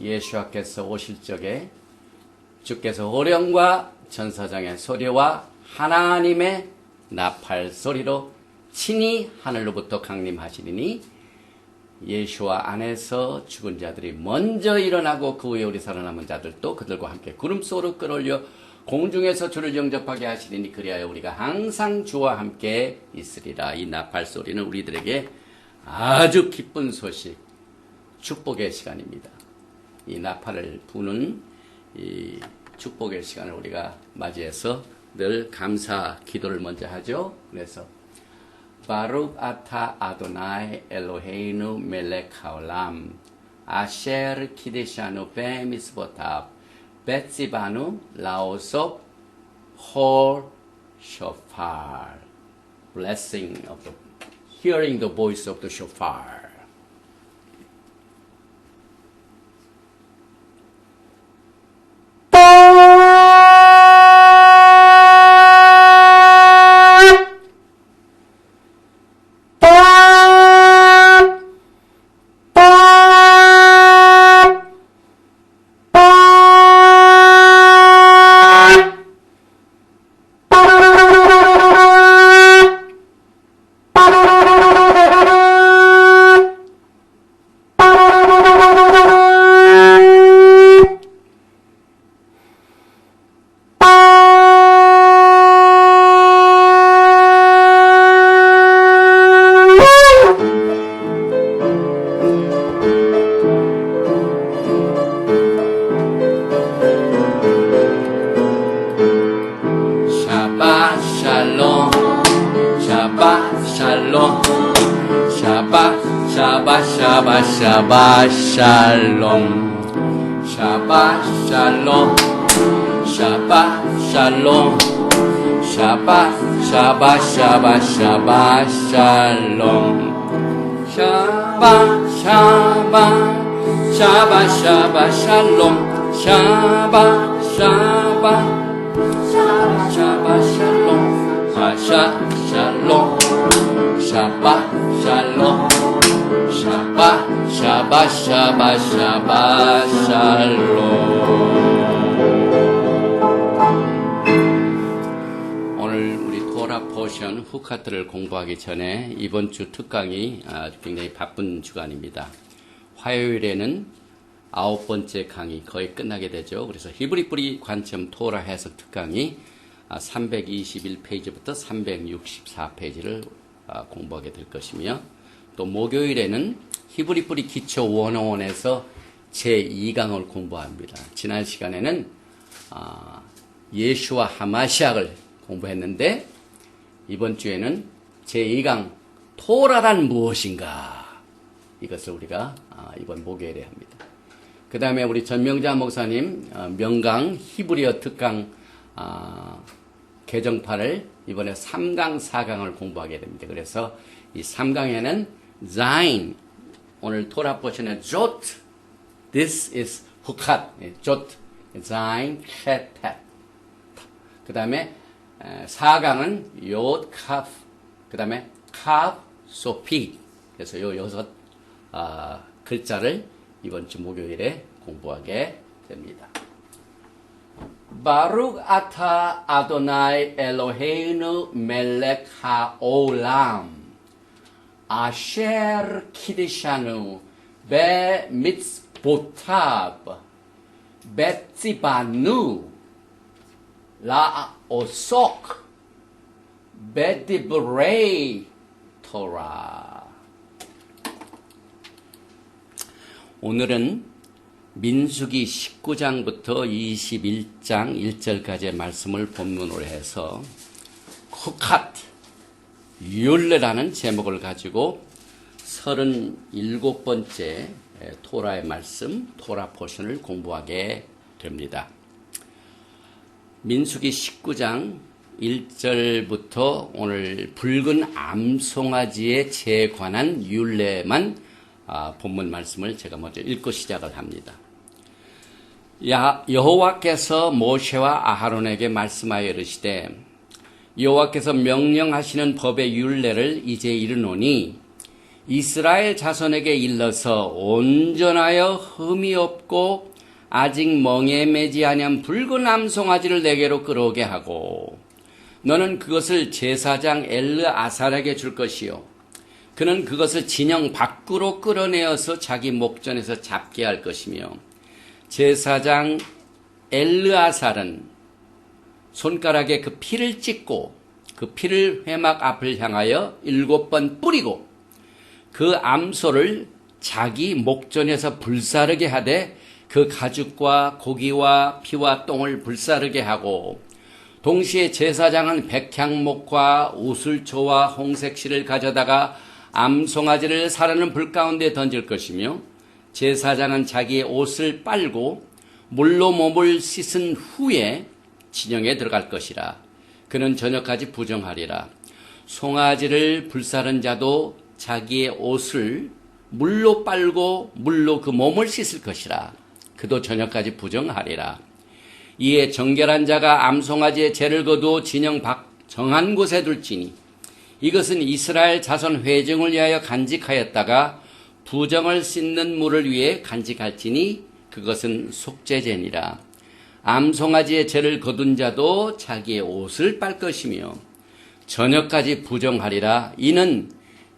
예수와께서 오실 적에 주께서 호령과 천사장의 소리와 하나님의 나팔 소리로 친히 하늘로부터 강림하시리니 예수와 안에서 죽은 자들이 먼저 일어나고 그 후에 우리 살아남은 자들도 그들과 함께 구름 속으로 끌어올려 공중에서 주를 영접하게 하시리니 그리하여 우리가 항상 주와 함께 있으리라. 이 나팔 소리는 우리들에게 아주 기쁜 소식, 축복의 시간입니다. 이 나팔을 부는 이 축복의 시간을 우리가 맞이해서 늘 감사 기도를 먼저 하죠. 그래서 바룩 아타 아도나이 엘로헤이누 멜렉 하올람 아셰르 키데샤누 베미스보탑 베tsi바누 라오섭 홀 쇼파르. Blessing of the hearing the voice of the shofar. 샤바 샬롬 샤바 샬롬 샤바 샬롬 샤바 샤바 샤바 샤바 샬롬 샤바 샤바 샤바 샤바 샬롬 샤바 샤바 샤바 샤바 샬롬 아샤 샬롬 샤바 샬롬 샤바 샤바 샤바 샤바 샬롬. 오늘 우리 토라 포션 후카트를 공부하기 전에 이번 주 특강이 굉장히 바쁜 주간입니다. 화요일에는 9번째 강의 거의 끝나게 되죠. 그래서 히브리 뿌리 관점 토라 해석 특강이 321페이지부터 364페이지를 공부하게 될 것이며, 또 목요일에는 히브리 뿌리 기초 101에서 제2강을 공부합니다. 지난 시간에는 예수와 하마시약을 공부했는데, 이번 주에는 제2강 토라란 무엇인가, 이것을 우리가 이번 목요일에 합니다. 그 다음에 우리 전명자 목사님 명강 히브리어 특강 개정판을 이번에 3강 4강을 공부하게 됩니다. 그래서 이 3강에는 자인, 오늘 토라 포션의 조 this is 후캇, 조 자인 헷 그 다음에 4강은 욤 카프, 그 다음에 카프 소피. 그래서 요 6 글자를 이번 주 목요일에 공부하게 됩니다. 바룩 아타 아도나이 엘로헤이누 멜렉 하올람 아셰르 키디샤누 베 미츠보탑 베tsi바누 라오속 베디브레이 토라. 오늘은 민수기 19장부터 21장 1절까지의 말씀을 본문으로 해서 후캇, 율례라는 제목을 가지고 37번째 토라의 말씀, 토라 포션을 공부하게 됩니다. 민수기 19장 1절부터 오늘 붉은 암송아지에 관한 율례만 본문 말씀을 제가 먼저 읽고 시작을 합니다. 여호와께서 모세와 아하론에게 말씀하여 이르시되, 여호와께서 명령하시는 법의 율례를 이제 이르노니 이스라엘 자손에게 일러서 온전하여 흠이 없고 아직 멍에 매지 아니한 붉은 암송아지를 내게로 끌어오게 하고 너는 그것을 제사장 엘르아살에게 줄 것이요 그는 그것을 진영 밖으로 끌어내어서 자기 목전에서 잡게 할 것이며 제사장 엘르아살은 손가락에 그 피를 찍고 그 피를 회막 앞을 향하여 7번 뿌리고 그 암소를 자기 목전에서 불사르게 하되 그 가죽과 고기와 피와 똥을 불사르게 하고 동시에 제사장은 백향목과 우슬초와 홍색실을 가져다가 암송아지를 사르는 불 가운데 던질 것이며 제사장은 자기의 옷을 빨고 물로 몸을 씻은 후에 진영에 들어갈 것이라. 그는 저녁까지 부정하리라. 송아지를 불사른 자도 자기의 옷을 물로 빨고 물로 그 몸을 씻을 것이라. 그도 저녁까지 부정하리라. 이에 정결한 자가 암송아지의 죄를 거두어 진영 밖 정한 곳에 둘지니 이것은 이스라엘 자손 회중을 위하여 간직하였다가 부정을 씻는 물을 위해 간직할지니 그것은 속죄제니라. 암송아지의 죄를 거둔 자도 자기의 옷을 빨 것이며 저녁까지 부정하리라. 이는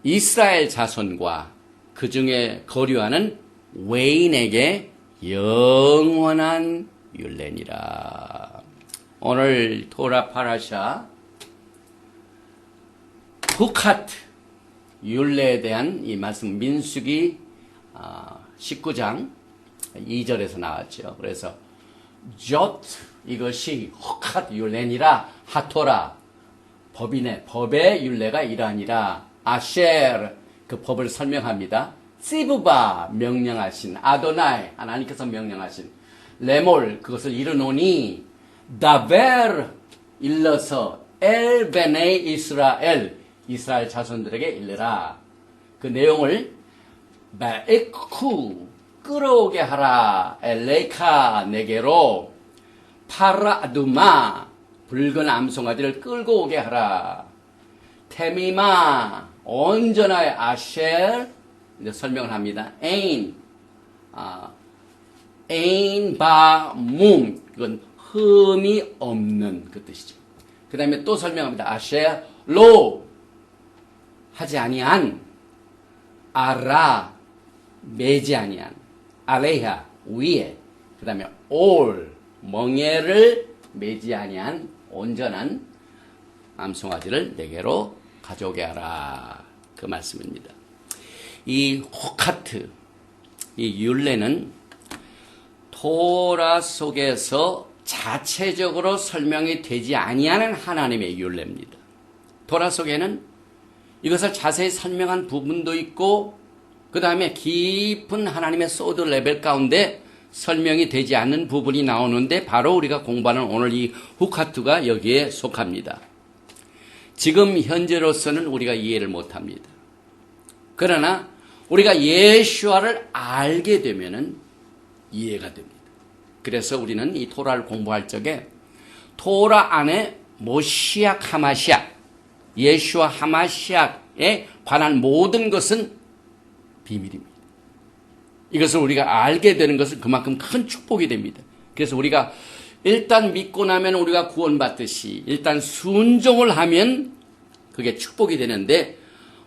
이스라엘 자손과 그 중에 거류하는 외인에게 영원한 율례니라. 오늘 토라 파라샤 후카트 율례에 대한 이 말씀 민수기 19장 2절에서 나왔죠. 그래서 쟈트 이것이 후카트 율례니라. 하토라 법이네. 법의 율례가 이러하니라. 아셰르 그 법을 설명합니다. 시브바 명령하신 아도나이 하나님께서 명령하신 레몰 그것을 이르노니 다베르 일러서 엘 베네이 이스라엘 이스라엘 자손들에게 일러라. 그 내용을 바에쿠 끌어오게 하라. 엘레카 내게로 파라두마 붉은 암송아지를 끌고 오게 하라. 테미마 온전하의 아쉘 이제 설명을 합니다. 에인 에인 바문 그건 흠이 없는 그 뜻이죠. 그 다음에 또 설명합니다. 아쉘 로 하지 아니한 아라 매지 아니한 알레하 위에 그 다음에 올 멍에를 매지 아니한 온전한 암송아지를 내게로 가져오게 하라. 그 말씀입니다. 이 후카트, 이 율례는 토라 속에서 자체적으로 설명이 되지 아니하는 하나님의 율례입니다. 토라 속에는 이것을 자세히 설명한 부분도 있고 그 다음에 깊은 하나님의 소드 레벨 가운데 설명이 되지 않는 부분이 나오는데 바로 우리가 공부하는 오늘 이 후카트가 여기에 속합니다. 지금 현재로서는 우리가 이해를 못합니다. 그러나 우리가 예수와를 알게 되면은 이해가 됩니다. 그래서 우리는 이 토라를 공부할 적에 토라 안에 모시악 하마시악 예수와 하마시악에 관한 모든 것은 비밀입니다. 이것을 우리가 알게 되는 것은 그만큼 큰 축복이 됩니다. 그래서 우리가 일단 믿고 나면 우리가 구원받듯이 일단 순종을 하면 그게 축복이 되는데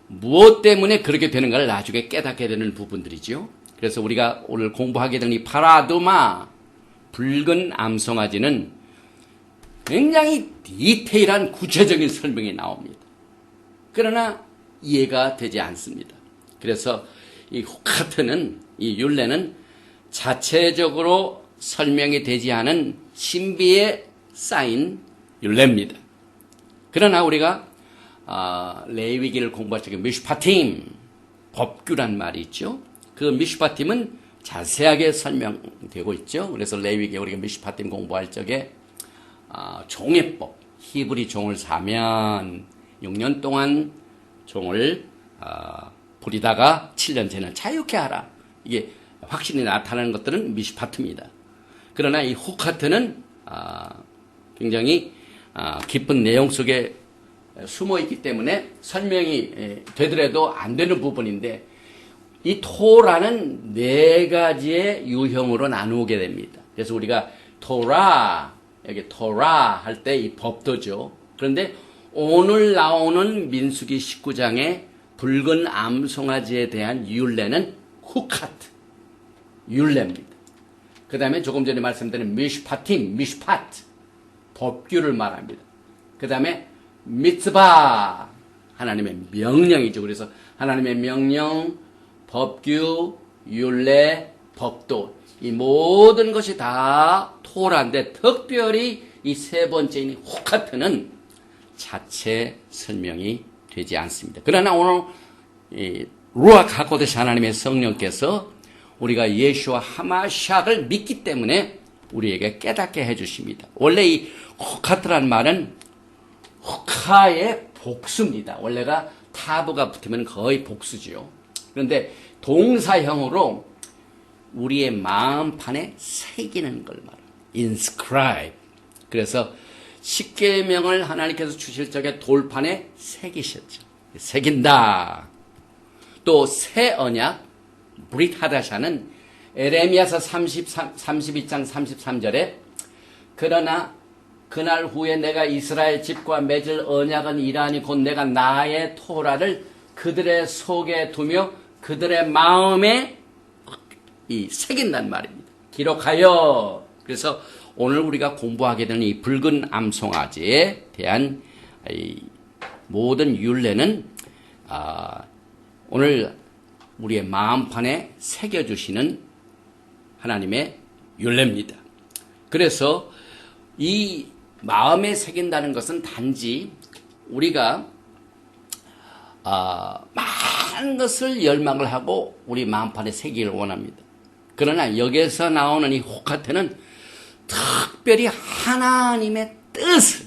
무엇 때문에 그렇게 되는가를 나중에 깨닫게 되는 부분들이죠. 그래서 우리가 오늘 공부하게 된 이 파라두마 붉은 암송아지는 굉장히 디테일한 구체적인 설명이 나옵니다. 그러나 이해가 되지 않습니다. 그래서 이 후카트는 이 율례는 자체적으로 설명이 되지 않은 신비에 쌓인 율례입니다. 그러나 우리가 레위기를 공부할 적에 미슈파팀 법규란 말이 있죠. 그 미슈파팀은 자세하게 설명되고 있죠. 그래서 레위기에 우리가 미슈파팀 공부할 적에 종회법 히브리 종을 사면 6년 동안 종을 부리다가 7년째는 자유케 하라. 이게 확신이 나타나는 것들은 미슈파트입니다. 그러나 이 후카트는 굉장히 깊은 내용 속에 숨어 있기 때문에 설명이 되더라도 안 되는 부분인데 이 토라는 네 가지의 유형으로 나누게 됩니다. 그래서 우리가 토라, 여기 토라 할 때 이 법도죠. 그런데 오늘 나오는 민수기 19장의 붉은 암송아지에 대한 율례는 후카트, 율례입니다. 그 다음에 조금 전에 말씀드린 미슈파팀, 미슈파트, 법규를 말합니다. 그 다음에 미츠바, 하나님의 명령이죠. 그래서 하나님의 명령, 법규, 율례, 법도, 이 모든 것이 다 토라인데 특별히 이 세 번째인 후카트는 자체 설명이 되지 않습니다. 그러나 오늘 루아크 하코데시 하나님의 성령께서 우리가 예수와 하마샥을 믿기 때문에 우리에게 깨닫게 해주십니다. 원래 이 후카트란 말은 후카의 복수입니다. 원래가 타브가 붙으면 거의 복수지요. 그런데 동사형으로 우리의 마음판에 새기는 걸 말합니다. inscribe. 그래서 십계명을 하나님께서 주실 적에 돌판에 새기셨죠. 새긴다. 또 새 언약 브릿 하다샤는 에레미야서 32장 33절에 그러나 그날 후에 내가 이스라엘 집과 맺을 언약은 이러하니 곧 내가 나의 토라를 그들의 속에 두며 그들의 마음에 새긴단 말입니다. 기록하여. 그래서 오늘 우리가 공부하게 되는 이 붉은 암송아지에 대한 이 모든 율례는 오늘 우리의 마음판에 새겨주시는 하나님의 율례입니다. 그래서 이 마음에 새긴다는 것은 단지 우리가 많은 것을 열망을 하고 우리 마음판에 새기를 원합니다. 그러나 여기에서 나오는 이 호카테는 특별히 하나님의 뜻을,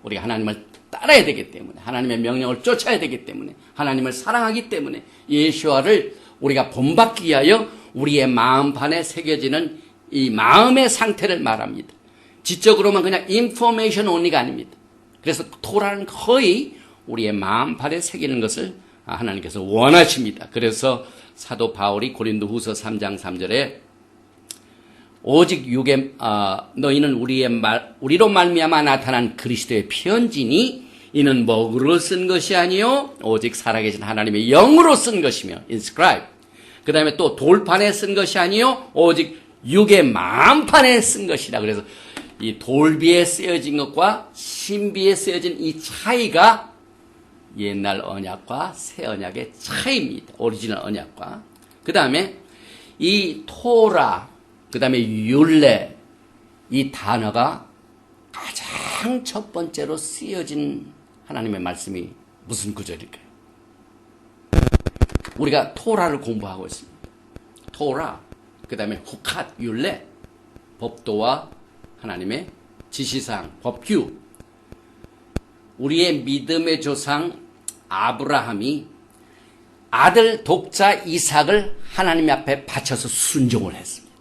우리가 하나님을 따라야 되기 때문에, 하나님의 명령을 쫓아야 되기 때문에, 하나님을 사랑하기 때문에 예수와를 우리가 본받기 위하여 우리의 마음판에 새겨지는 이 마음의 상태를 말합니다. 지적으로만 그냥 인포메이션 온리가 아닙니다. 그래서 토라는 거의 우리의 마음판에 새기는 것을 하나님께서 원하십니다. 그래서 사도 바울이 고린도 후서 3장 3절에 오직 육의 너희는 우리로 말미암아 나타난 그리스도의 편지니 이는 먹으로 쓴 것이 아니요 오직 살아계신 하나님의 영으로 쓴 것이며 inscribe. 그 다음에 또 돌판에 쓴 것이 아니요 오직 육의 마음판에 쓴 것이라. 그래서 이 돌비에 쓰여진 것과 신비에 쓰여진 이 차이가 옛날 언약과 새 언약의 차이입니다. 오리지널 언약과. 그 다음에 이 토라, 그 다음에 율례, 이 단어가 가장 첫 번째로 쓰여진 하나님의 말씀이 무슨 구절일까요? 우리가 토라를 공부하고 있습니다. 토라, 그 다음에 후캇, 율례, 법도와 하나님의 지시사항, 법규. 우리의 믿음의 조상 아브라함이 아들 독자 이삭을 하나님 앞에 바쳐서 순종을 했습니다.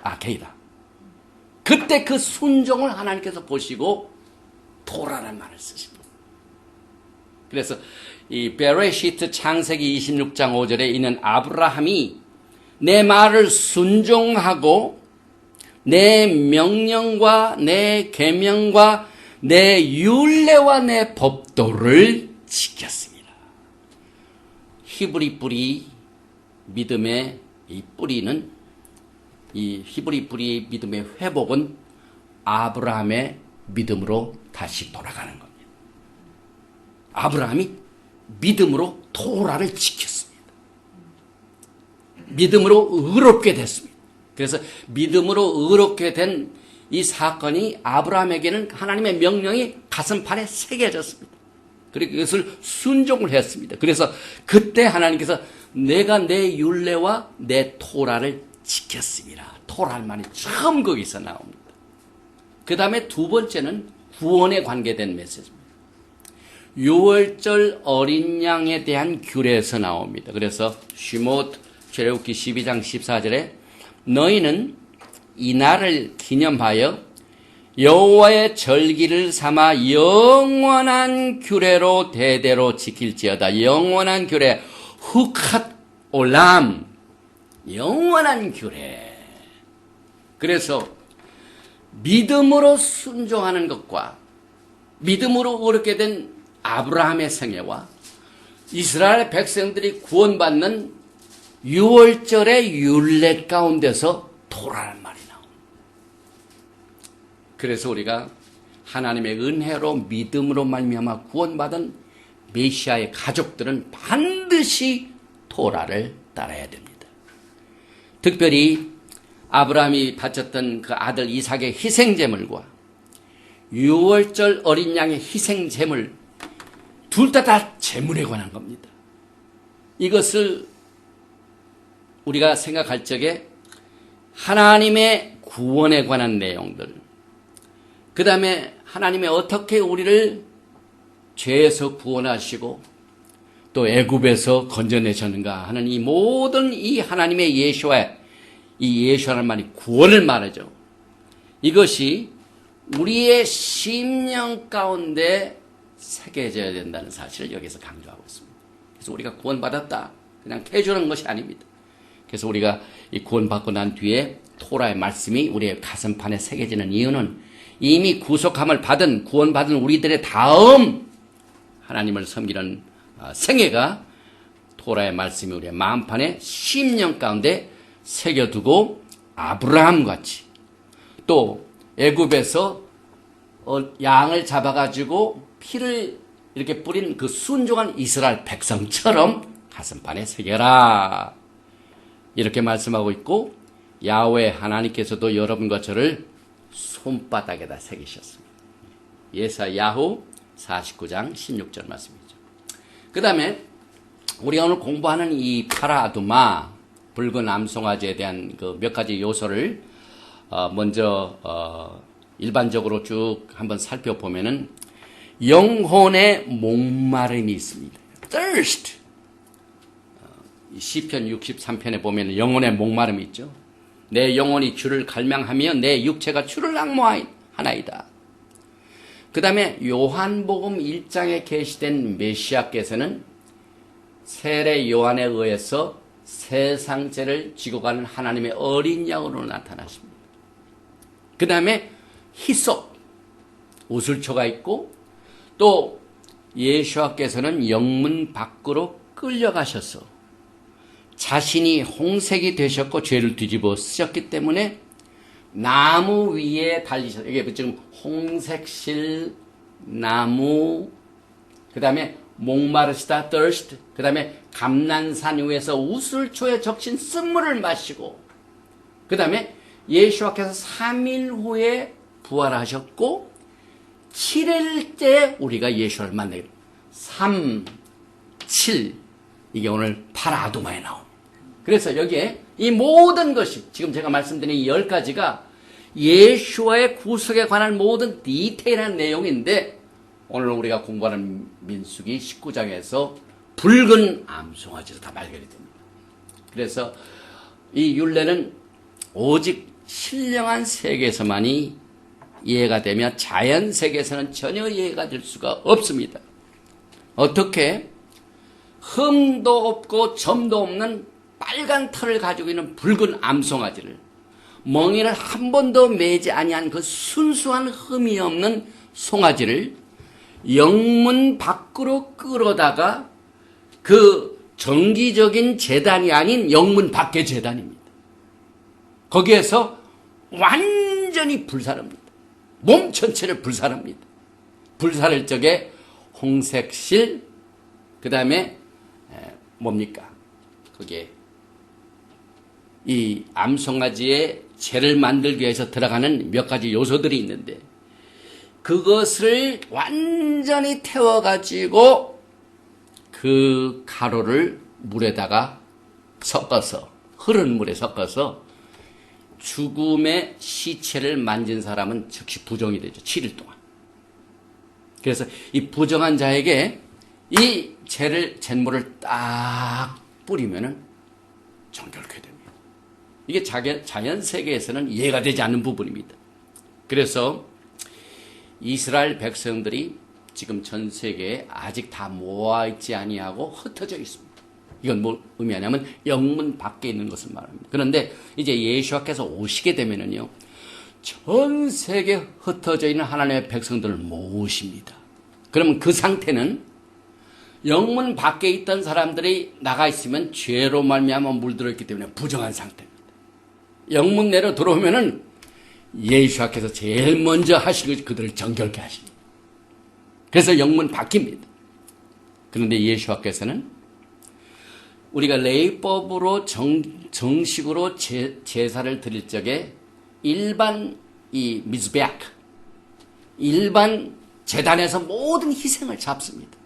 아케이다. 그때 그 순종을 하나님께서 보시고 토라라는 말을 쓰십니다. 그래서 이 베레시트 창세기 26장 5절에 이는 아브라함이 내 말을 순종하고 내 명령과 내 계명과 내 율례와 내 법도를 지켰습니다. 히브리 뿌리 믿음의 이 뿌리는 이 히브리 뿌리의 믿음의 회복은 아브라함의 믿음으로 다시 돌아가는 겁니다. 아브라함이 믿음으로 토라를 지켰습니다. 믿음으로 의롭게 됐습니다. 그래서 믿음으로 의롭게 된 이 사건이 아브라함에게는 하나님의 명령이 가슴판에 새겨졌습니다. 그리고 이것을 순종을 했습니다. 그래서 그때 하나님께서 내가 내 율례와 내 토라를 지켰습니다. 토라는 말이 처음 거기서 나옵니다. 그 다음에 두 번째는 구원에 관계된 메시지입니다. 유월절 어린 양에 대한 규례에서 나옵니다. 그래서 시못 출애굽기 12장 14절에 너희는 이 날을 기념하여 여호와의 절기를 삼아 영원한 규례로 대대로 지킬지어다. 영원한 규례, 후캇 올람, 영원한 규례. 그래서 믿음으로 순종하는 것과 믿음으로 얻게 된 아브라함의 생애와 이스라엘 백성들이 구원받는 6월절의 율례 가운데서 토라는 말이 나옵니다. 그래서 우리가 하나님의 은혜로 믿음으로 말미암아 구원받은 메시아의 가족들은 반드시 토라를 따라야 됩니다. 특별히 아브라함이 바쳤던 그 아들 이삭의 희생제물과 6월절 어린 양의 희생제물 둘 다 제물에 관한 겁니다. 이것을 우리가 생각할 적에 하나님의 구원에 관한 내용들, 그 다음에 하나님이 어떻게 우리를 죄에서 구원하시고 또 애굽에서 건져내셨는가 하는 이 모든 이 하나님의 예수와의 이 예수라는 말이 구원을 말하죠. 이것이 우리의 심령 가운데 새겨져야 된다는 사실을 여기서 강조하고 있습니다. 그래서 우리가 구원받았다 그냥 해주는 것이 아닙니다. 그래서 우리가 이 구원받고 난 뒤에 토라의 말씀이 우리의 가슴판에 새겨지는 이유는 이미 구속함을 받은 구원받은 우리들의 다음 하나님을 섬기는 생애가 토라의 말씀이 우리의 마음판에 심령 가운데 새겨두고 아브라함같이 또 애굽에서 양을 잡아가지고 피를 이렇게 뿌린 그 순종한 이스라엘 백성처럼 가슴판에 새겨라 이렇게 말씀하고 있고 야훼 하나님께서도 여러분과 저를 손바닥에다 새기셨습니다. 예사야후 49장 16절 말씀이죠. 그 다음에 우리가 오늘 공부하는 이 파라아두마 붉은 암송아지에 대한 그 몇 가지 요소를 먼저 일반적으로 쭉 한번 살펴보면은 영혼의 목마름이 있습니다. thirst. 시편 63편에 보면 영혼의 목마름이 있죠. 내 영혼이 주를 갈망하며 내 육체가 주를 낭모하나이다. 그 다음에 요한복음 1장에 계시된 메시아께서는 세례 요한에 의해서 세상 죄를 지고 가는 하나님의 어린 양으로 나타나십니다. 그 다음에 히소, 우슬초가 있고 또 예수께서는 영문 밖으로 끌려가셔서 자신이 홍색이 되셨고 죄를 뒤집어 쓰셨기 때문에 나무 위에 달리셨어요. 이게 지금 홍색실 나무, 그 다음에 목마르시다 thirst, 그 다음에 감난산 위에서 우슬초에 적신 쓴물을 마시고 그 다음에 예수께서 3일 후에 부활하셨고 7일째 우리가 예수를 만나게 됩니다. 3, 7 이게 오늘 파라아두마에 나옵니다. 그래서 여기에 이 모든 것이 지금 제가 말씀드린 이 10가지가 예수와의 구속에 관한 모든 디테일한 내용인데 오늘 우리가 공부하는 민수기 19장에서 붉은 암송아지로 다 발견이 됩니다. 그래서 이 율례는 오직 신령한 세계에서만이 이해가 되며 자연 세계에서는 전혀 이해가 될 수가 없습니다. 어떻게 흠도 없고 점도 없는 빨간 털을 가지고 있는 붉은 암송아지를 멍에를 한 번도 매지 아니한 그 순수한 흠이 없는 송아지를 영문 밖으로 끌어다가 그 정기적인 제단이 아닌 영문 밖의 제단입니다. 거기에서 완전히 불사릅니다. 몸 전체를 불사릅니다. 불사를 적에 홍색실, 그 다음에 뭡니까? 거기에 이 암송아지의 재를 만들기 위해서 들어가는 몇 가지 요소들이 있는데 그것을 완전히 태워가지고 그 가루를 물에다가 섞어서 흐른 물에 섞어서 죽음의 시체를 만진 사람은 즉시 부정이 되죠. 7일 동안. 그래서 이 부정한 자에게 이 잿물을 딱 뿌리면은 정결케 됩니다. 이게 자연 세계에서는 이해가 되지 않는 부분입니다. 그래서 이스라엘 백성들이 지금 전 세계에 아직 다 모아있지 아니하고 흩어져 있습니다. 이건 뭘 의미하냐면 영문 밖에 있는 것을 말합니다. 그런데 이제 예수와께서 오시게 되면은요, 전 세계 흩어져 있는 하나님의 백성들을 모으십니다. 그러면 그 상태는 영문 밖에 있던 사람들이 나가 있으면 죄로 말미암아 물들어 있기 때문에 부정한 상태입니다. 영문 내로 들어오면은 예수와께서 제일 먼저 하실 것이 그들을 정결케 하십니다. 그래서 영문 바뀝니다. 그런데 예수와께서는 우리가 레위법으로 정식으로 제사를 드릴 적에 일반 이 미즈베악, 일반 제단에서 모든 희생을 잡습니다.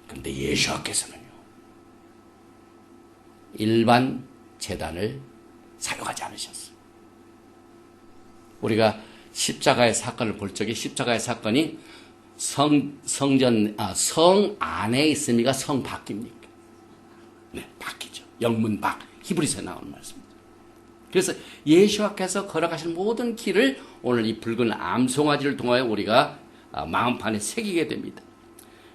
그런데 예수와께서는요, 일반 제단을 사용하지 않으셨어요. 우리가 십자가의 사건을 볼 적에 십자가의 사건이 성 안에 있습니까? 성 밖입니까? 네, 밖이죠. 영문 밖. 히브리서에 나오는 말씀입니다. 그래서 예수와께서 걸어가신 모든 길을 오늘 이 붉은 암송아지를 통하여 우리가 마음판에 새기게 됩니다.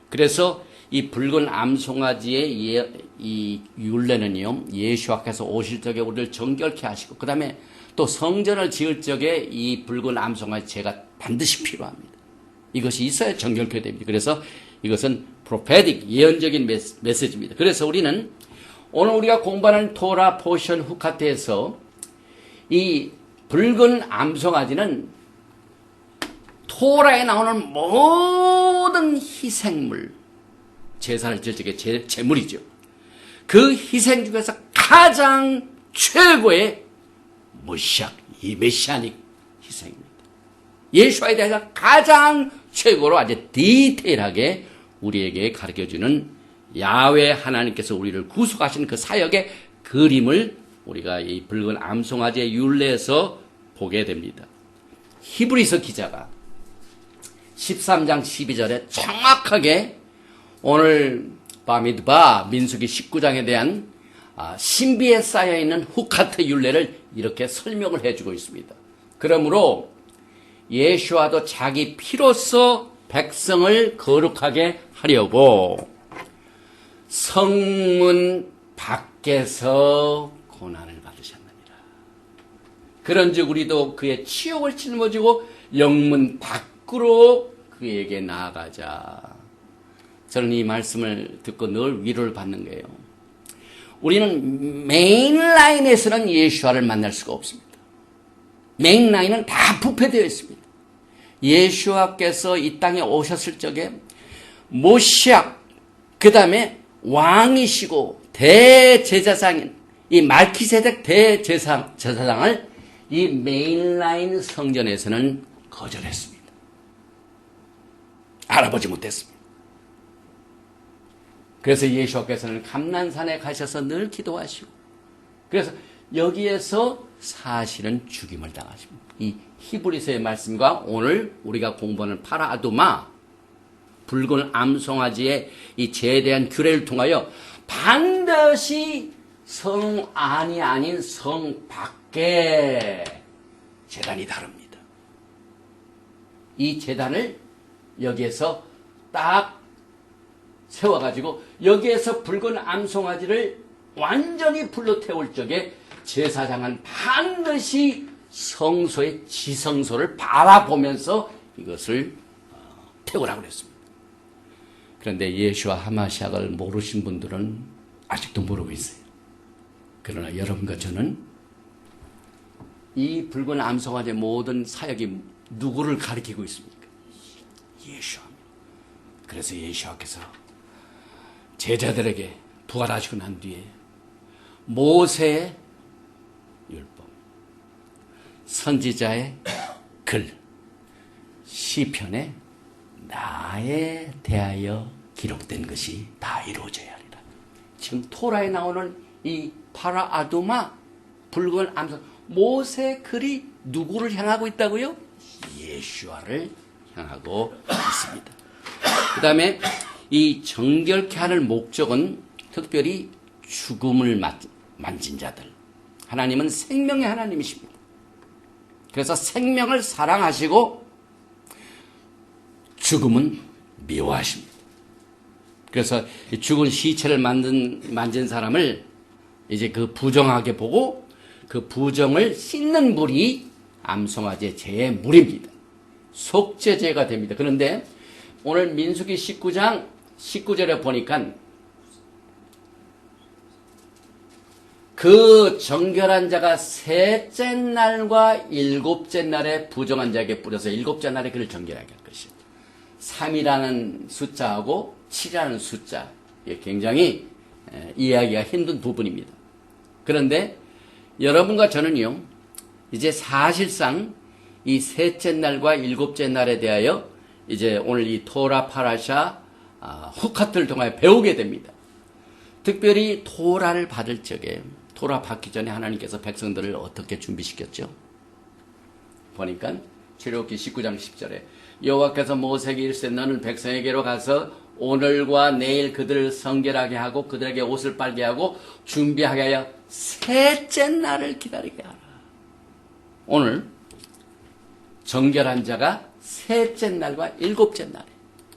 그래서 이 붉은 암송아지의 이 율례는요, 예수와께서 오실 적에 우리를 정결케 하시고, 그 다음에 또 성전을 지을 적에 이 붉은 암송아지 제가 반드시 필요합니다. 이것이 있어야 정결케 됩니다. 그래서 이것은 프로페딕, 예언적인 메시지입니다. 그래서 우리는 오늘 우리가 공부하는 토라 포션 후카트에서 이 붉은 암송아지는 토라에 나오는 모든 희생물, 제사를 지을 적에 제물이죠. 그 희생 중에서 가장 최고의 이 메시아닉 희생입니다. 예수와에 대해서 가장 최고로 아주 디테일하게 우리에게 가르쳐주는 야훼 하나님께서 우리를 구속하신 그 사역의 그림을 우리가 이 붉은 암송아지의 율례에서 보게 됩니다. 히브리서 기자가 13장 12절에 정확하게 오늘 바미드바 민수기 19장에 대한 신비에 쌓여있는 후카트 율례를 이렇게 설명을 해주고 있습니다. 그러므로 예수와도 자기 피로써 백성을 거룩하게 하려고 성문 밖에서 고난을 받으셨느니라. 그런즉 우리도 그의 치욕을 짊어지고 영문 밖으로 그에게 나아가자. 저는 이 말씀을 듣고 늘 위로를 받는 거예요. 우리는 메인 라인에서는 예수와를 만날 수가 없습니다. 메인 라인은 다 부패되어 있습니다. 예수와께서 이 땅에 오셨을 적에 모시악, 그 다음에 왕이시고 대제사장인 이 말키세덱 대제사장을 이 메인라인 성전에서는 거절했습니다. 알아보지 못했습니다. 그래서 예수께서는 감난산에 가셔서 늘 기도하시고, 그래서 여기에서 사실은 죽임을 당하십니다. 이 히브리서의 말씀과 오늘 우리가 공부하는 파라아두마, 붉은 암송아지의 이 제대한 규례를 통하여 반드시 성 안이 아닌 성 밖에 제단이 다릅니다. 이 제단을 여기에서 딱 세워가지고 여기에서 붉은 암송아지를 완전히 불로 태울 적에 제사장은 반드시 성소의 지성소를 바라보면서 이것을 태우라고 그랬습니다. 그런데 예수와 하마시악을 모르신 분들은 아직도 모르고 있어요. 그러나 여러분과 저는 이 붉은 암송아지의 모든 사역이 누구를 가리키고 있습니까? 예수입니다. 그래서 예수께서 제자들에게 부활하시고 난 뒤에 모세의 율법, 선지자의 글, 시편에 나에 대하여 기록된 것이 다 이루어져야 하리라. 지금 토라에 나오는 이 파라아두마, 붉은 암송, 모세 글이 누구를 향하고 있다고요? 예수와를 향하고 있습니다. 그 다음에 이 정결케 하는 목적은 특별히 죽음을 만진 자들. 하나님은 생명의 하나님이십니다. 그래서 생명을 사랑하시고 죽음은 미워하십니다. 그래서 죽은 시체를 만진 사람을 이제 그 부정하게 보고 그 부정을 씻는 물이 암송아지의 죄의 물입니다. 속죄죄가 됩니다. 그런데 오늘 민수기 19장 19절에 보니까 그 정결한 자가 셋째 날과 일곱째 날에 부정한 자에게 뿌려서 일곱째 날에 그를 정결하게 할 것이다. 3이라는 숫자하고 7이라는 숫자, 이게 굉장히 이해하기가 힘든 부분입니다. 그런데 여러분과 저는요, 이제 사실상 이 셋째 날과 일곱째 날에 대하여 이제 오늘 이 토라 파라샤 후카트를 통하여 배우게 됩니다. 특별히 토라를 받을 적에 토라 받기 전에 하나님께서 백성들을 어떻게 준비시켰죠? 보니까 출애굽기 19장 10절에 여호와께서 모세에게 이르시되 너는 백성에게로 가서 오늘과 내일 그들을 성결하게 하고 그들에게 옷을 빨게 하고 준비하게 하여 셋째 날을 기다리게 하라. 오늘 정결한 자가 셋째 날과 일곱째 날에,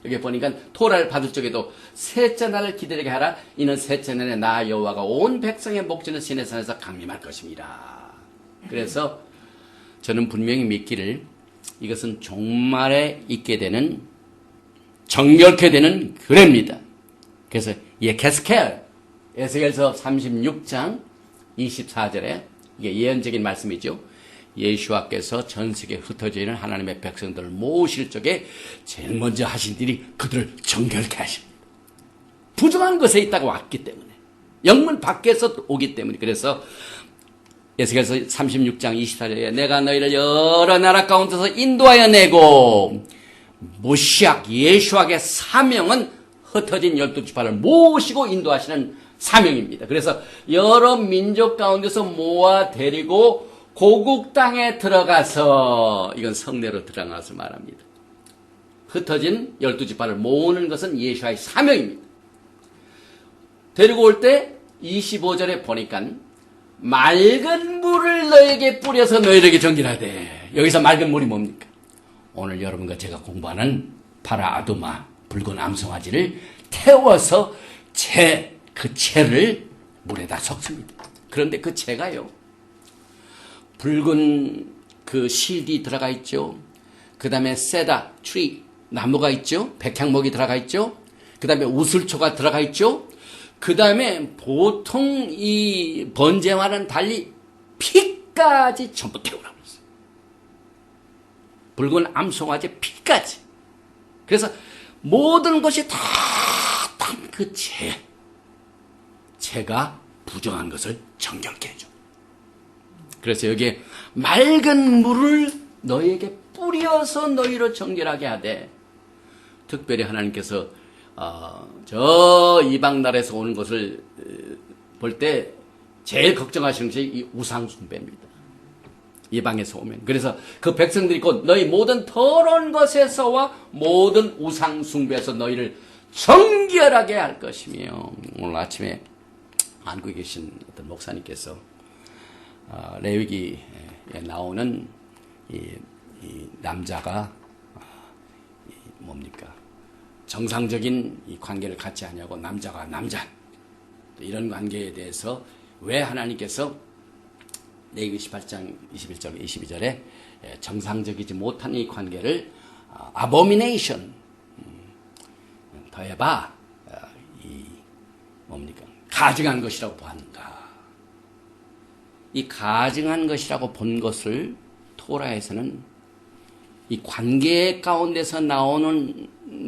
여기 보니까 토라를 받을 적에도 셋째 날을 기다리게 하라. 이는 셋째 날에 나 여호와가 온 백성의 목전을 시내산에서 강림할 것입니다. 그래서 저는 분명히 믿기를 이것은 종말에 있게 되는, 정결케 되는 규례입니다. 그래서 예케스켈 에스겔서 36장 24절에 이게 예언적인 말씀이죠. 예수와께서 전 세계에 흩어져 있는 하나님의 백성들을 모으실 적에 제일 먼저 하신 일이 그들을 정결케 하십니다. 부정한 것에 있다가 왔기 때문에, 영문 밖에서 오기 때문에. 그래서 에스겔서 36장 24절에 내가 너희를 여러 나라 가운데서 인도하여 내고 모시악 예수와의 사명은 흩어진 12지파를 모시고 인도하시는 사명입니다. 그래서 여러 민족 가운데서 모아 데리고 고국 땅에 들어가서, 이건 성내로 들어가서 말합니다. 흩어진 12지파를 모으는 것은 예수와의 사명입니다. 데리고 올 때 25절에 보니까 맑은 물을 너에게 뿌려서 너희에게 정결하되, 여기서 맑은 물이 뭡니까? 오늘 여러분과 제가 공부하는 파라아두마, 붉은 암송아지를 태워서 그 채를 물에다 섞습니다. 그런데 그 채가요, 붉은 그 실이 들어가 있죠. 그 다음에 세다, 트리, 나무가 있죠. 백향목이 들어가 있죠. 그 다음에 우슬초가 들어가 있죠. 그 다음에 보통 이 번제와는 달리 피까지 전부 태우라고 했어요. 붉은 암송아지 피까지. 그래서 모든 것이 다 그 채가 부정한 것을 정결케 해줘. 그래서 여기에 맑은 물을 너희에게 뿌려서 너희로 정결하게 하되, 특별히 하나님께서 저 이방 나라에서 오는 것을 볼 때 제일 걱정하시는 것이 이 우상 숭배입니다. 이방에서 오면. 그래서 그 백성들이 곧 너희 모든 더러운 것에서와 모든 우상 숭배에서 너희를 정결하게 할 것이며, 오늘 아침에 안고 계신 어떤 목사님께서 레위기에 나오는 이 남자가 뭡니까? 정상적인 이 관계를 갖지 않냐고, 남자가 남자, 이런 관계에 대해서 왜 하나님께서 레위기 18장 21절 22절에 정상적이지 못한 이 관계를 abomination, 더해봐, 이 뭡니까? 가증한 것이라고 보았는가? 이 가증한 것이라고 본 것을 토라에서는 이 관계 가운데서 나오는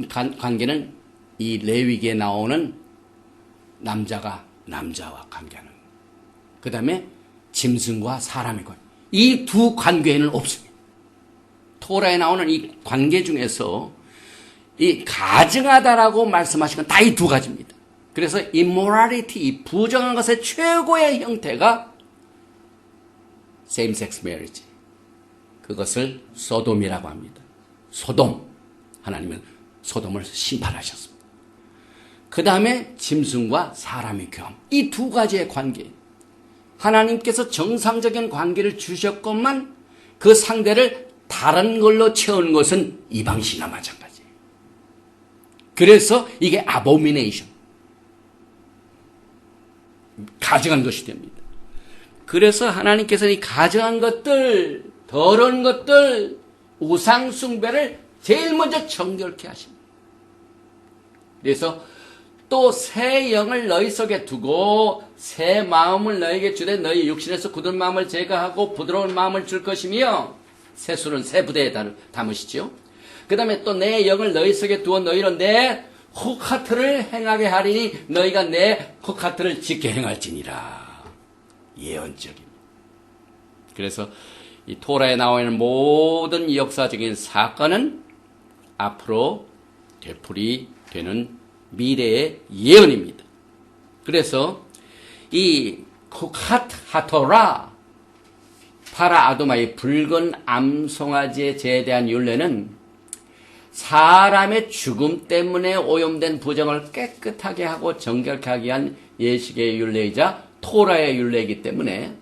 관계는 이 레위기에 나오는 남자가 남자와 관계하는, 그 다음에 짐승과 사람의 관계, 이 두 관계에는 없습니다. 토라에 나오는 이 관계 중에서 이 가증하다라고 말씀하신 건 다 이 두 가지입니다. 그래서 immorality, 이 부정한 것의 최고의 형태가 same-sex marriage, 그것을 소돔이라고 합니다. 소돔, 하나님은 소돔을 심판하셨습니다. 그 다음에 짐승과 사람의 교합, 이 두 가지의 관계, 하나님께서 정상적인 관계를 주셨건만 그 상대를 다른 걸로 채우는 것은 이방신과 마찬가지예요. 그래서 이게 abomination. 가증한 것이 됩니다. 그래서 하나님께서는 이 가증한 것들, 더러운 것들, 우상 숭배를 제일 먼저 정결케 하십니다. 그래서 또 새 영을 너희 속에 두고 새 마음을 너에게 주되 너희 육신에서 굳은 마음을 제거하고 부드러운 마음을 줄 것이며, 새술은 새 부대에 담으시죠. 그 다음에 또 내 영을 너희 속에 두어 너희로 내 흑하트를 행하게 하리니 너희가 내 흑하트를 지켜 행할지니라. 예언적입니다. 그래서 이 토라에 나와 있는 모든 역사적인 사건은 앞으로 되풀이 되는 미래의 예언입니다. 그래서 이 흑하토라 파라 아도마의 붉은 암송아지에 대한 율례는 사람의 죽음 때문에 오염된 부정을 깨끗하게 하고 정결케 하기 위한 예식의 율례이자 토라의 율례이기 때문에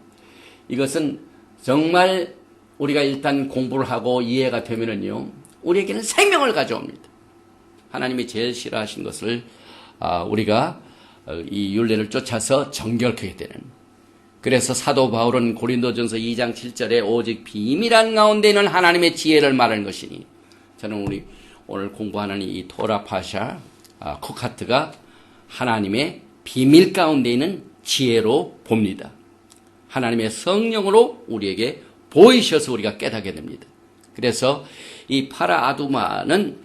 이것은 정말 우리가 일단 공부를 하고 이해가 되면은요, 우리에게는 생명을 가져옵니다. 하나님이 제일 싫어하신 것을 우리가 이 율례를 쫓아서 정결케 되는. 그래서 사도 바울은 고린도전서 2장 7절에 오직 비밀한 가운데 있는 하나님의 지혜를 말하는 것이니, 저는 우리 오늘 공부하는 이 토라 파샤 콕하트가 하나님의 비밀 가운데 있는 지혜로 봅니다. 하나님의 성령으로 우리에게 보이셔서 우리가 깨닫게 됩니다. 그래서 이 파라 아두마는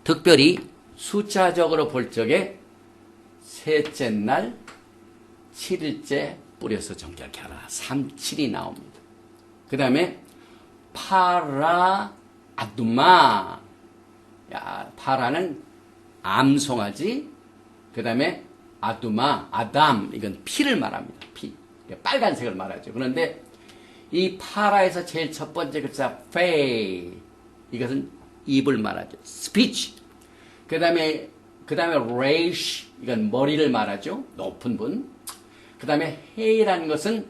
특별히 숫자적으로 볼 적에 셋째 날 7일째 뿌려서 정결케 하라. 37이 나옵니다. 그 다음에 파라 아두마, 파라는 암송아지, 그 다음에 아두마, 아담, 이건 피를 말합니다. 피, 빨간색을 말하죠. 그런데 이 파라에서 제일 첫 번째 글자 페이, 이것은 입을 말하죠. 스피치. 그 다음에 레이시, 이건 머리를 말하죠. 높은 분. 그 다음에 헤이라는 것은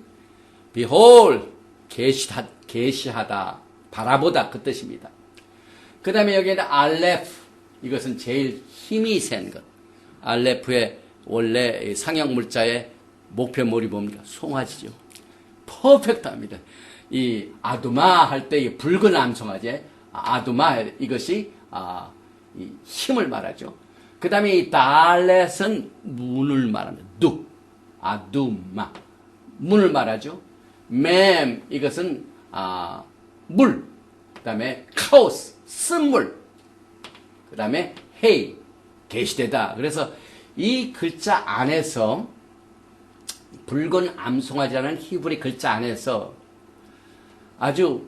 behold, 계시하다, 바라보다, 그 뜻입니다. 그 다음에 여기에는 알레프, 이것은 제일 힘이 센 것. 알레프의 원래 상형 물자의 목표물이 뭡니까? 송아지죠. 퍼펙트합니다. 이 아두마 할 때 이 붉은 암송아지, 아두마, 이것이 이 힘을 말하죠. 그 다음에 이 달렛은 문을 말합니다. 아두마, 문을 말하죠. 맴, 이것은 물, 그 다음에 카오스, 쓴물, 그 다음에 헤이, 계시되다. 그래서 이 글자 안에서, 붉은 암송아지라는 히브리 글자 안에서 아주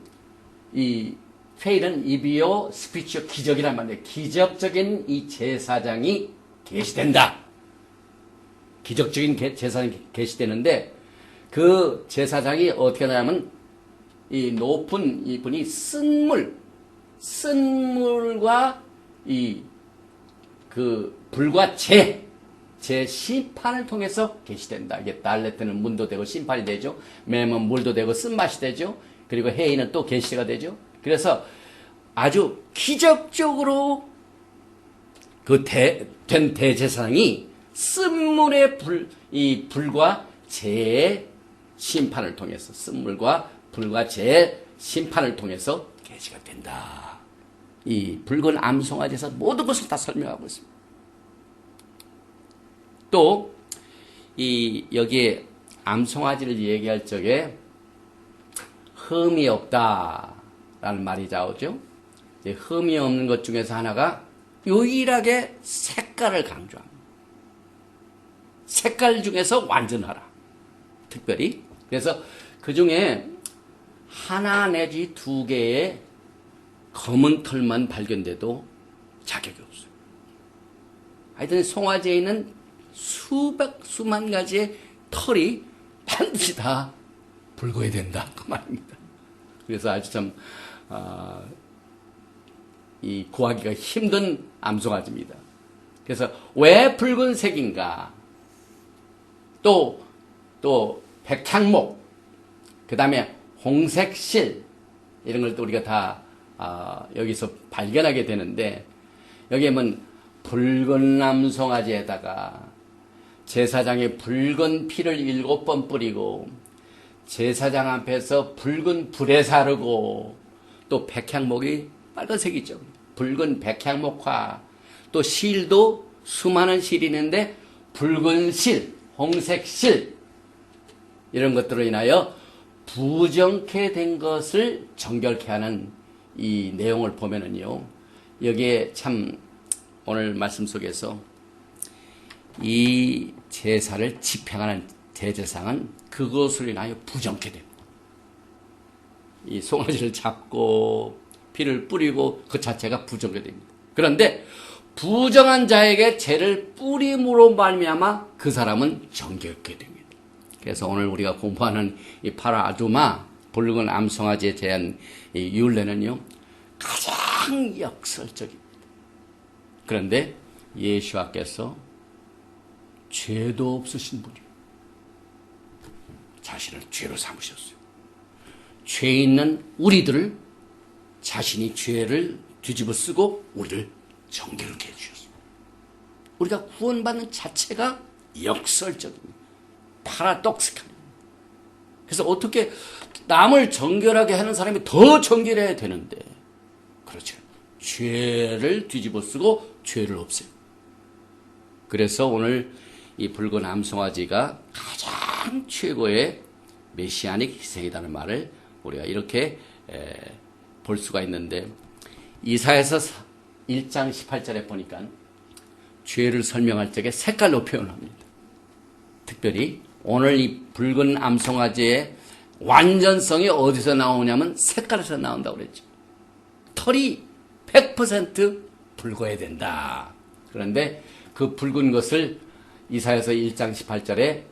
이 페일은 이비오 스피치오 기적이란 말이에요. 기적적인 이 제사장이 계시된다. 기적적인 제사장이 계시되는데, 그 제사장이 어떻게 하냐면 이 높은 이분이 쓴물과 이 그 불과 제 심판을 통해서 계시된다. 이게 달레트는 문도 되고 심판이 되죠. 맴은 물도 되고 쓴맛이 되죠. 그리고 헤이는 또 계시가 되죠. 그래서 아주 기적적으로 된 대제사장이 쓴물의 이 불과 재의 심판을 통해서, 쓴물과 불과 재의 심판을 통해서 계시가 된다. 이 붉은 암송아지에서 모든 것을 다 설명하고 있습니다. 또 여기에 암송아지를 얘기할 적에 흠이 없다라는 말이 나오죠. 흠이 없는 것 중에서 하나가 유일하게 색깔을 강조합니다. 색깔 중에서 완전하라. 특별히. 그래서 그 중에 하나 내지 두 개의 검은 털만 발견돼도 자격이 없어요. 하여튼 송아지에 있는 수만 가지의 털이 반드시 다 붉어야 된다. 그 말입니다. 그래서 아주 참, 이 구하기가 힘든 암송아지입니다. 그래서 왜 붉은색인가? 또 백향목, 그 다음에 홍색실, 이런 걸 또 우리가 다 여기서 발견하게 되는데, 여기에 보면 붉은 남송아지에다가 제사장이 붉은 피를 7번 뿌리고 제사장 앞에서 붉은 불에 사르고 또 백향목이 빨간색이죠. 붉은 백향목화 또 실도 수많은 실이 있는데 붉은 실, 홍색 실 이런 것들로 인하여 부정케 된 것을 정결케 하는 이 내용을 보면은요. 여기에 참 오늘 말씀 속에서 이 제사를 집행하는 대제사장은 그것으로 인하여 부정케 됩니다. 이 송아지를 잡고 피를 뿌리고 그 자체가 부정케 됩니다. 그런데 부정한 자에게 죄를 뿌림으로 말미암아 그 사람은 정결케 됩니다. 그래서 오늘 우리가 공부하는 이 파라아두마 붉은 암송아지에 대한 이 율례는요 가장 역설적입니다. 그런데 예수와께서 죄도 없으신 분이 자신을 죄로 삼으셨어요. 죄 있는 우리들을 자신이 죄를 뒤집어 쓰고 우리를 정결케 해주셨어요. 우리가 구원받는 자체가 역설적입니다. 파라독스칼입니다. 그래서 어떻게 남을 정결하게 하는 사람이 더 정결해야 되는데 그렇죠. 죄를 뒤집어 쓰고 죄를 없애요. 그래서 오늘 이 붉은 암송아지가 가장 최고의 메시아닉 희생이라는 말을 우리가 이렇게 볼 수가 있는데 이사야서 1장 18절에 보니까 죄를 설명할 적에 색깔로 표현합니다. 특별히 오늘 이 붉은 암송아지의 완전성이 어디서 나오냐면 색깔에서 나온다고 그랬죠. 털이 100% 붉어야 된다. 그런데 그 붉은 것을 이사야서 1장 18절에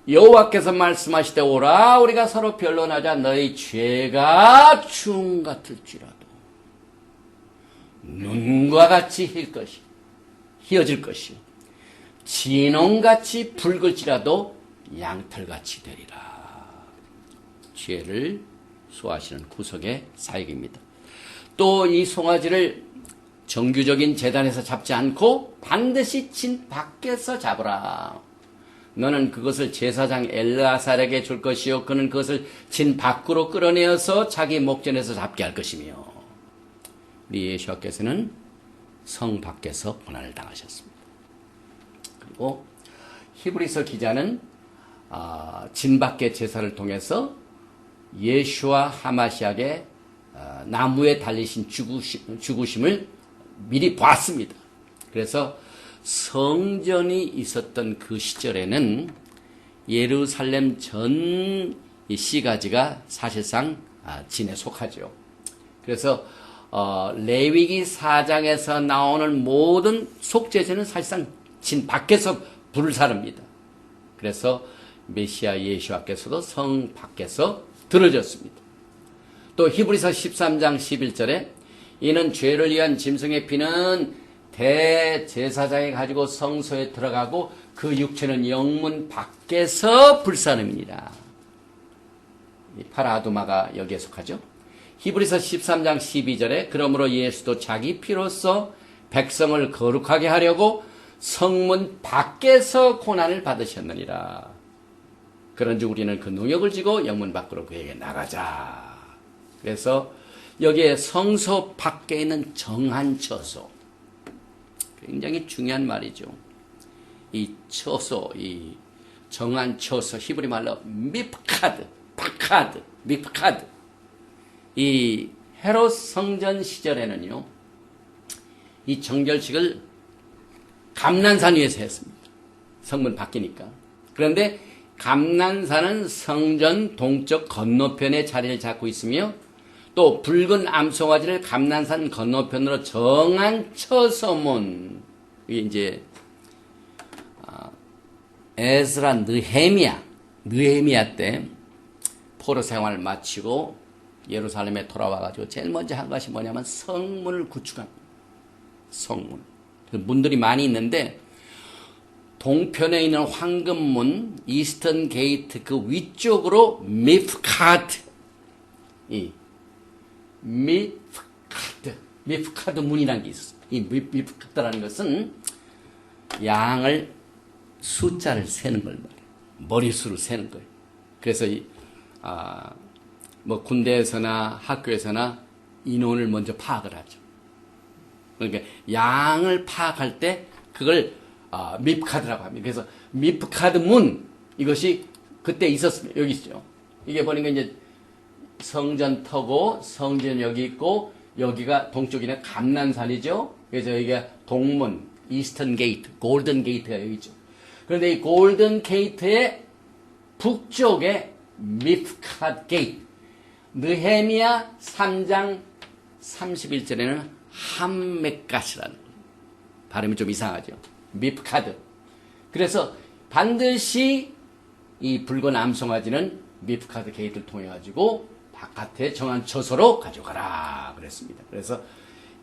여호와께서 말씀하시되 오라 우리가 서로 변론하자 너희 죄가 중 같을지라도 눈과 같이 희어질 것이요 진홍같이 붉을지라도 양털같이 되리라. 죄를 수호하시는 구속의 사역입니다. 또 이 송아지를 정규적인 제단에서 잡지 않고 반드시 진 밖에서 잡으라. 너는 그것을 제사장 엘르아살에게 줄 것이요 그는 그것을 진 밖으로 끌어내어서 자기 목전에서 잡게 할 것이며 우리 예수께서는 성 밖에서 고난을 당하셨습니다. 그리고 히브리서 기자는 진 밖의 제사를 통해서 예수와 하마시아의 나무에 달리신 죽으심을 미리 봤습니다. 그래서 성전이 있었던 그 시절에는 예루살렘 전 시가지가 사실상 진에 속하죠. 그래서 레위기 4장에서 나오는 모든 속죄제는 사실상 진 밖에서 불을 사릅니다. 그래서 메시아 예수와께서도 성 밖에서 들어졌습니다. 또 히브리서 13장 11절에 이는 죄를 위한 짐승의 피는 대제사장이 가지고 성소에 들어가고 그 육체는 영문 밖에서 불사릅니다. 파라두마가 여기에 속하죠. 히브리서 13장 12절에 그러므로 예수도 자기 피로써 백성을 거룩하게 하려고 성문 밖에서 고난을 받으셨느니라. 그런즉 우리는 그 능력을 지고 영문 밖으로 그에게 나가자. 그래서 여기에 성소 밖에 있는 정한 처소, 굉장히 중요한 말이죠. 이 처소, 이 정한 처소, 히브리 말로 미프카드, 파카드, 미프카드. 이 헤롯 성전 시절에는요, 이 정결식을 감난산 위에서 했습니다. 성문 밖이니까. 그런데 감난산은 성전 동쪽 건너편에 자리를 잡고 있으며 또 붉은 암송아지를 감난산 건너편으로 정한 처소문, 이게 이제 에스라 느헤미야 때 포로 생활을 마치고 예루살렘에 돌아와가지고 제일 먼저 한 것이 뭐냐면 성문을 구축합니다. 성문. 문들이 많이 있는데 동편에 있는 황금문, 이스턴 게이트 그 위쪽으로 미프카드, 이 미프카드 문이라는 게 있었어요. 이 미프카트라는 것은 양을 숫자를 세는 걸 말해요. 머릿수를 세는 거예요. 그래서 뭐 군대에서나 학교에서나 인원을 먼저 파악을 하죠. 그러니까 양을 파악할 때 그걸 미프카드라고 합니다. 그래서 미프카드 문 이것이 그때 있었습니다. 여기 있죠. 이게 보니까 이제 성전터고 성전 여기 있고 여기가 동쪽이나 감난산이죠. 그래서 여기가 동문, 이스턴 게이트, 골든 게이트가 여기 있죠. 그런데 이 골든 게이트의 북쪽에 미프카드 게이트, 느헤미야 3장 31절에는 함메갓이라는 발음이 좀 이상하죠. 미프카드. 그래서 반드시 이 붉은 암송아지는 미프카드 게이트를 통해 가지고 바깥에 정한 처소로 가져가라 그랬습니다. 그래서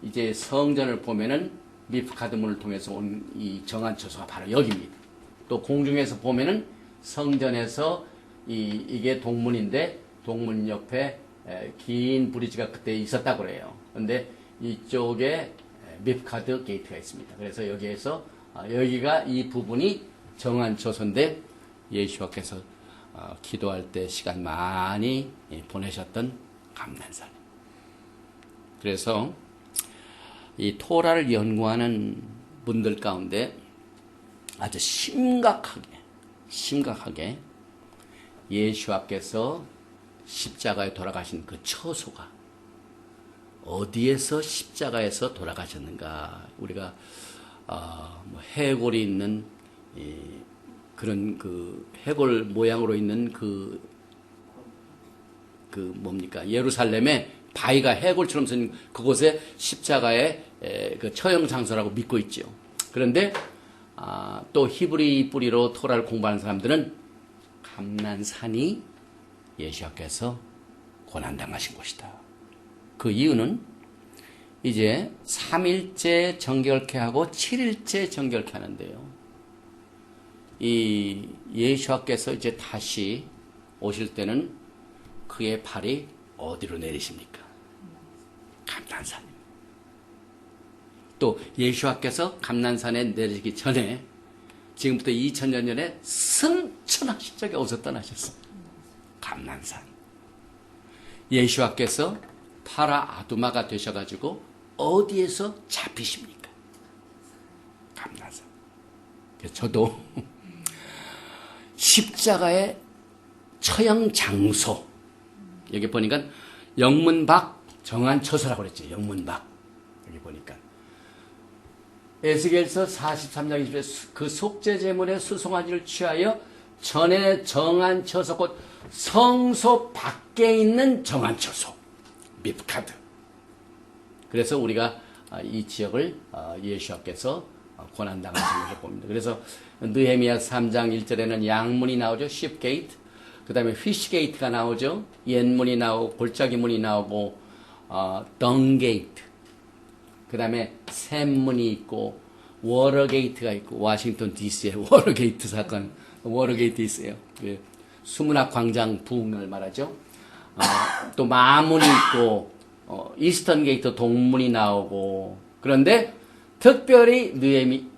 이제 성전을 보면은 미프카드 문을 통해서 온 이 정한 처소가 바로 여기입니다. 또 공중에서 보면은 성전에서 이게 동문인데 동문 옆에 긴 브리지가 그때 있었다고 그래요. 그런데 이쪽에 미프카드 게이트가 있습니다. 그래서 여기에서 여기가 이 부분이 정한 처소인데 예수와께서 기도할 때 시간 많이 보내셨던 감난산. 그래서 이 토라를 연구하는 분들 가운데 아주 심각하게 예수와께서 십자가에 돌아가신 그 처소가 어디에서 십자가에서 돌아가셨는가. 우리가 뭐 해골이 있는 그런 그 해골 모양으로 있는 그 뭡니까 예루살렘에 바위가 해골처럼 생긴 그곳에 십자가의 그 처형 장소라고 믿고 있죠. 그런데 또 히브리 뿌리로 토라를 공부하는 사람들은 감난산이 예수께서 고난당하신 곳이다. 그 이유는 이제 3일째 정결케 하고 7일째 정결케 하는데요. 이 예수께서 이제 다시 오실 때는 그의 발이 어디로 내리십니까? 감난산. 또 예수께서 감난산에 내리기 전에 지금부터 2000년 전에 승천하실 적에 어디서 떠나셨어? 감난산. 예수께서 타라 아두마가 되셔가지고 어디에서 잡히십니까? 감난산. 그래서 저도 십자가의 처형 장소 여기 보니까 영문 밖 정한 처소라고 그랬죠. 영문 밖 여기 보니까 에스겔서 43장 20절에 그 속죄 제물의 수송아지를 취하여 전에 정한 처소 곧 성소 밖에 있는 정한 처소 미프카드. 그래서 우리가 이 지역을 예수께서 고난당하신 것을 봅니다. 그래서 느헤미야 3장 1절에는 양문이 나오죠. 쉽 게이트. 그 다음에 휘시 게이트가 나오죠. 옛문이 나오고 골짜기 문이 나오고 덩 게이트. 그 다음에 샘문이 있고 워러 게이트가 있고 워싱턴 DC에 워러 게이트 사건 워러 게이트 있어요. 그 수문학 광장 부흥을 말하죠. 또 마문이 있고 이스턴 게이트 동문이 나오고 그런데 특별히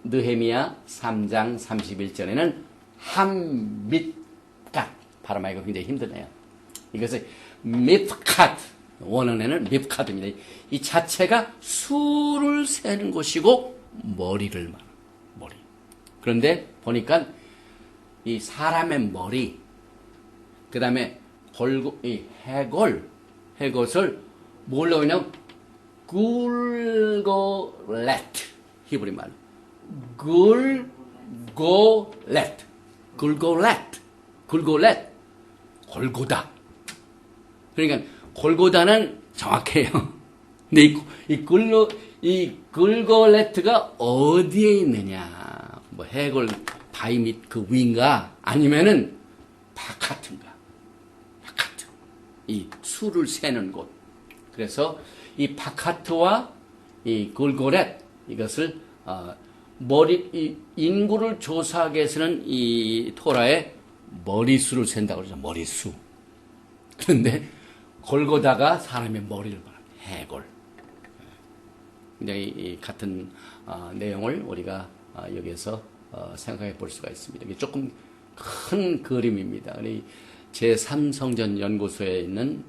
느헤미야 3장 31절에는 함밋갓 발음하기가 굉장히 힘드네요. 이것을 미프카드 원어에는 미프카드입니다. 이 자체가 수를 세는 곳이고 머리를 말합니다. 머리. 그런데 보니까 이 사람의 머리 그 다음에 이 해골을 뭘로 하냐면 굴고렛 히브리 말로 굴고렛 골고다. 그러니까 골고다는 정확해요. 근데 이 굴고렛가 어디에 있느냐? 뭐 해골 바위 밑 그 위인가? 아니면은 바카트인가? 바카트. 이 수를 세는 곳. 그래서 이 바카트와 이 굴고렛 이것을 이 인구를 조사하기 위해서는 이 토라의 머리수를 센다고 그러죠. 머리수. 그런데 골고다가 사람의 머리를 말합니다. 해골. 굉장히 이 같은 내용을 우리가 여기에서 생각해 볼 수가 있습니다. 이게 조금 큰 그림입니다. 제3성전 연구소에 있는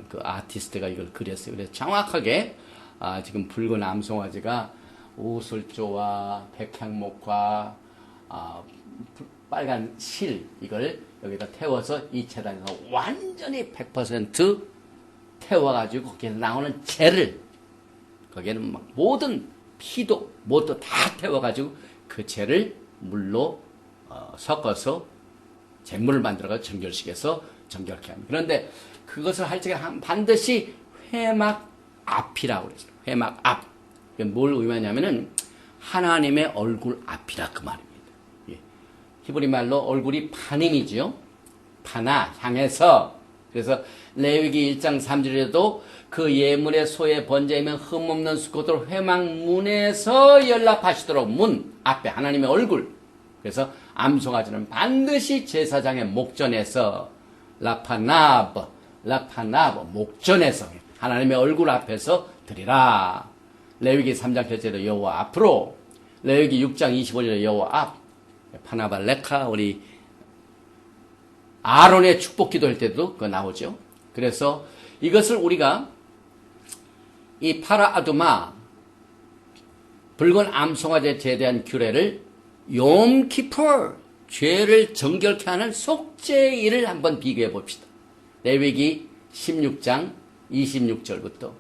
그 아티스트가 이걸 그렸어요. 그래서 정확하게 지금 붉은 암송아지가 우슬조와 백향목과 빨간 실 이걸 여기다 태워서 이 재단에서 완전히 100% 태워가지고 거기에 나오는 재를 거기에는 막 모든 피도 뭐도 다 태워가지고 그 재를 물로 섞어서 잿물을 만들어서 정결식해서 정결케 합니다. 그런데 그것을 할 적에 반드시 회막 앞이라고 그랬어요. 회막 앞. 뭘 의미하냐면은 하나님의 얼굴 앞이라 그 말입니다. 예. 히브리 말로 얼굴이 파님이죠. 파나 향해서. 그래서 레위기 1장 3절에도 그 예물의 소의 번제이면 흠없는 수컷으로 회막 문에서 연락하시도록 문 앞에 하나님의 얼굴. 그래서 암송아지는 반드시 제사장의 목전에서 라파나브 목전에서 하나님의 얼굴 앞에서 드리라. 레위기 3장 8절에 여호와 앞으로, 레위기 6장 25절에 여호와 앞, 파나발레카 우리 아론의 축복 기도할 때도 그거 나오죠. 그래서 이것을 우리가 이 파라아두마 붉은 암송아지에 제대한 규례를 욤키푸르 죄를 정결케 하는 속죄일을 한번 비교해 봅시다. 레위기 16장 26절부터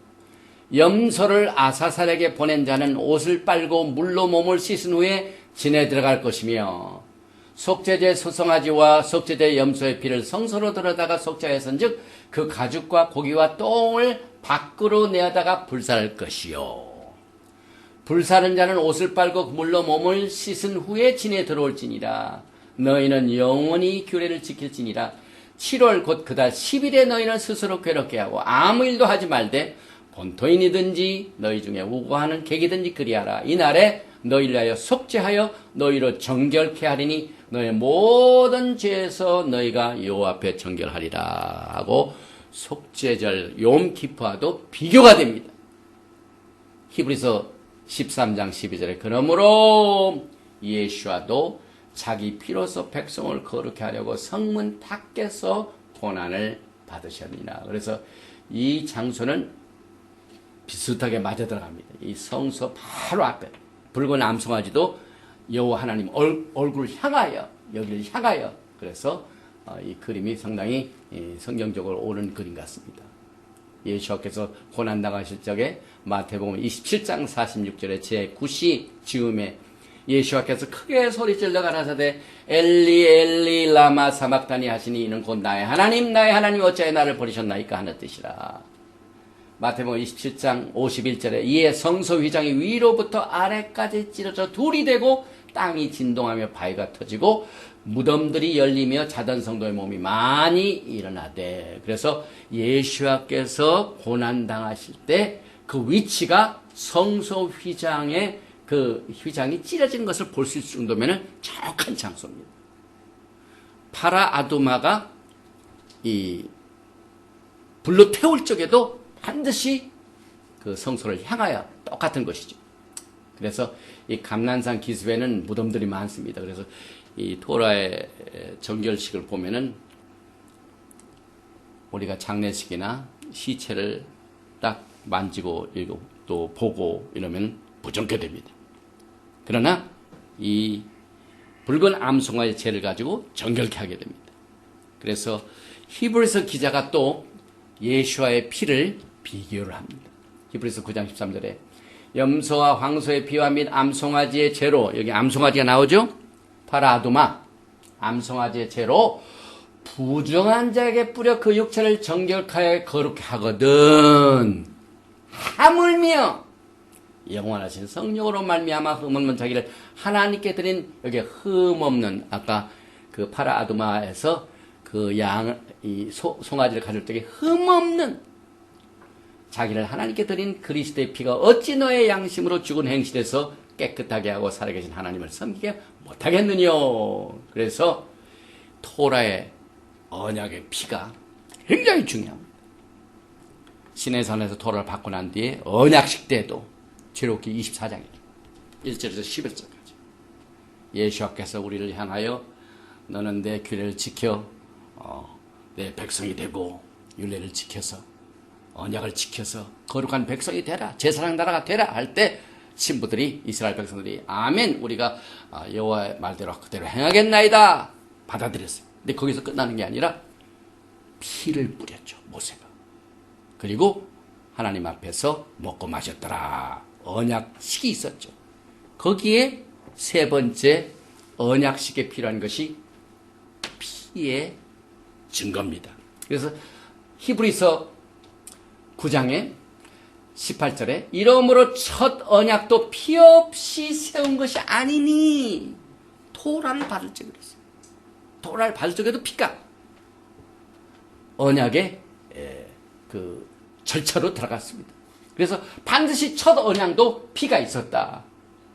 염소를 아사살에게 보낸 자는 옷을 빨고 물로 몸을 씻은 후에 진에 들어갈 것이며 속죄제 소송아지와 속죄제 염소의 피를 성소로 들여다가 속죄하였은즉 그 가죽과 고기와 똥을 밖으로 내어다가 불살할 것이요. 불사른 자는 옷을 빨고 물로 몸을 씻은 후에 진에 들어올지니라. 너희는 영원히 규례를 지킬지니라. 7월 곧 그달 10일에 너희는 스스로 괴롭게 하고 아무 일도 하지 말되 본토인이든지 너희 중에 우고하는 객이든지 그리하라. 이날에 너희를 위하여 속죄하여 너희로 정결케 하리니 너희 모든 죄에서 너희가 여호와 앞에 정결하리라 하고 속죄절 욤키푸르와도 비교가 됩니다. 히브리서 13장 12절에 그러므로 예수와도 자기 피로서 백성을 거룩케 하려고 성문 밖에서 고난을 받으셨느니라. 그래서 이 장소는 비슷하게 맞아 들어갑니다. 이 성소 바로 앞에 붉은 암송아지도 여호와 하나님 얼굴을 향하여 여기를 향하여 그래서 이 그림이 상당히 성경적으로 옳은 그림 같습니다. 예수께서 고난 당하실 적에 마태복음 27장 46절에 제9시 즈음에 예수께서 크게 소리질러 가라사대 엘리 엘리 라마 사막다니 하시니 이는 곧 나의 하나님 어찌하여 나를 버리셨나이까 하는 뜻이라. 마태복음 27장 51절에 이에 성소 휘장이 위로부터 아래까지 찢어져 둘이 되고 땅이 진동하며 바위가 터지고 무덤들이 열리며 자던 성도의 몸이 많이 일어나되. 그래서 예수께서 고난당하실 때 그 위치가 성소 휘장의 그 휘장이 찢어진 것을 볼 수 있을 정도면 정확한 장소입니다. 파라아두마가 이 불로 태울 적에도 반드시 그 성소를 향하여 똑같은 것이죠. 그래서 이 감난산 기슭에는 무덤들이 많습니다. 그래서 이 토라의 정결식을 보면은 우리가 장례식이나 시체를 딱 만지고 또 보고 이러면 부정케 됩니다. 그러나 이 붉은 암송아지의 죄를 가지고 정결케 하게 됩니다. 그래서 히브리서 기자가 또 예수와의 피를 비교를 합니다. 히브리서 9장 13절에 염소와 황소의 피와 및 암송아지의 죄로, 여기 암송아지가 나오죠? 파라아두마 암송아지의 죄로 부정한 자에게 뿌려 그 육체를 정결하여 거룩하게 하거든. 하물며 영원하신 성령으로 말미암아 흠없는 자기를 하나님께 드린 여기 흠없는 아까 그 파라아두마에서 그 이 송아지를 가질 때에 흠없는 자기를 하나님께 드린 그리스도의 피가 어찌 너의 양심으로 죽은 행실에서 깨끗하게 하고 살아계신 하나님을 섬기게 못하겠느냐. 그래서 토라의 언약의 피가 굉장히 중요합니다. 시내산에서 토라를 받고 난 뒤에 언약식 때도 출애굽기 24장이에요. 1절에서 11절까지. 예수께서 우리를 향하여 너는 내 규례를 지켜 내 백성이 되고 율례를 지켜서 언약을 지켜서 거룩한 백성이 되라, 제사장 나라가 되라 할 때 신부들이, 이스라엘 백성들이 아멘, 우리가 여호와의 말대로 그대로 행하겠나이다 받아들였어요. 근데 거기서 끝나는 게 아니라 피를 뿌렸죠, 모세가. 그리고 하나님 앞에서 먹고 마셨더라. 언약식이 있었죠. 거기에 세 번째 언약식에 필요한 것이 피의 증거입니다. 그래서 히브리서 9장에 18절에 이러므로 첫 언약도 피 없이 세운 것이 아니니 토라를 받을 적에 그랬어요. 토라를 받을 적에도 피가 언약의 그 절차로 들어갔습니다. 그래서 반드시 첫 언약도 피가 있었다.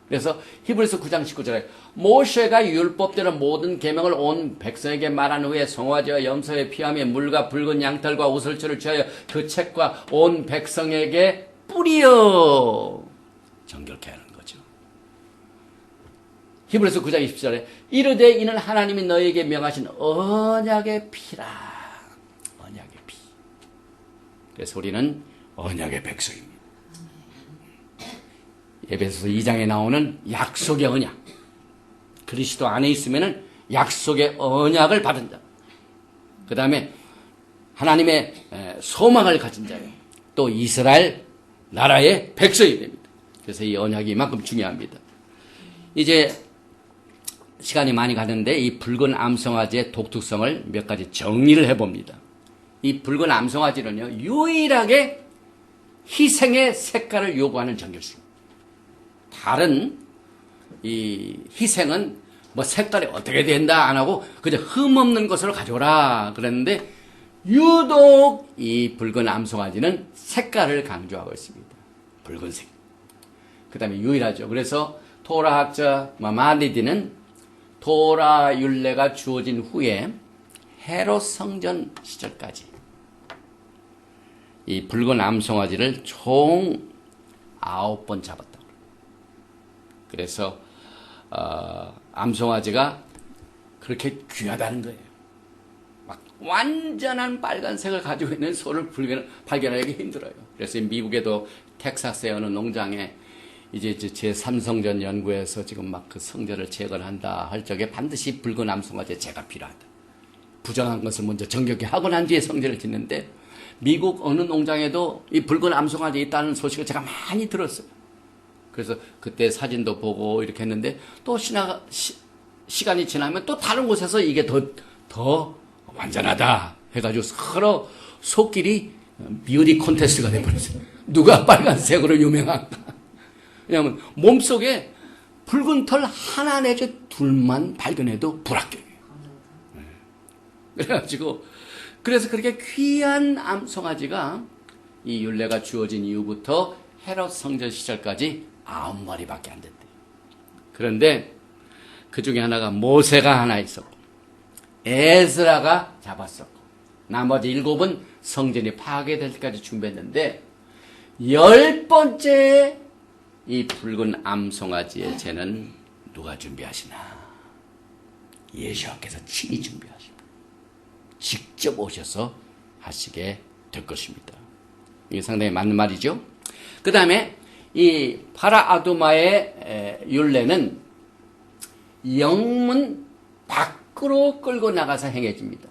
그래서 히브리서 9장 19절에 모세가 율법대로 모든 계명을 온 백성에게 말한 후에 송아지와 염소의 피하며 물과 붉은 양털과 우슬초를 취하여 그 책과 온 백성에게 뿌려 정결케 하는 거죠. 히브리서 9장 20절에 이르되 이는 하나님이 너에게 명하신 언약의 피라. 언약의 피. 그래서 우리는 언약의 백성입니다. 에베소서 2장에 나오는 약속의 언약. 그리스도 안에 있으면은 약속의 언약을 받은 자. 그 다음에 하나님의 소망을 가진 자예요. 또 이스라엘 나라의 백성이 됩니다. 그래서 이 언약이 이만큼 중요합니다. 이제 시간이 많이 가는데 이 붉은 암송아지의 독특성을 몇 가지 정리를 해봅니다. 이 붉은 암송아지는요, 유일하게 희생의 색깔을 요구하는 정결식. 다른 이 희생은 뭐 색깔이 어떻게 된다 안 하고 그저 흠없는 것으로 가져오라 그랬는데 유독 이 붉은 암송아지는 색깔을 강조하고 있습니다. 붉은색. 그 다음에 유일하죠. 그래서 토라학자 마마니디는 토라 율례가 주어진 후에 헤롯 성전 시절까지 이 붉은 암송아지를 총 9번 잡았다. 그래서 암송아지가 그렇게 귀하다는 거예요. 막 완전한 빨간색을 가지고 있는 소를 발견하기 힘들어요. 그래서 미국에도 텍사스의 어느 농장에 이제 제3성전 연구에서 지금 막 그 성전을 재건한다 할 적에 반드시 붉은 암송아지의 재가 필요하다. 부정한 것을 먼저 정결케 하고 난 뒤에 성전을 짓는데 미국 어느 농장에도 이 붉은 암송아지 있다는 소식을 제가 많이 들었어요. 그래서 그때 사진도 보고 이렇게 했는데 또 시간이 지나면 또 다른 곳에서 이게 더 완전하다 해가지고 서로 속끼리 뷰티 콘테스트가 돼버렸어요. 누가 빨간색으로 유명한가. 왜냐하면 몸속에 붉은 털 하나 내지 둘만 발견해도 불합격이에요. 그래가지고 그래서 그렇게 귀한 암송아지가 이 율례가 주어진 이후부터 헤롯 성전 시절까지 9마리밖에 안 됐대요. 그런데 그 중에 하나가 모세가 하나 있었고 에스라가 잡았었고 나머지 7은 성전이 파괴될 때까지 준비했는데 10번째 이 붉은 암송아지의 죄는 누가 준비하시나? 예수께서 친히 준비하십니다. 직접 오셔서 하시게 될 것입니다. 이게 상당히 맞는 말이죠. 그 다음에 이 파라아두마의 율례는 영문 밖으로 끌고 나가서 행해집니다.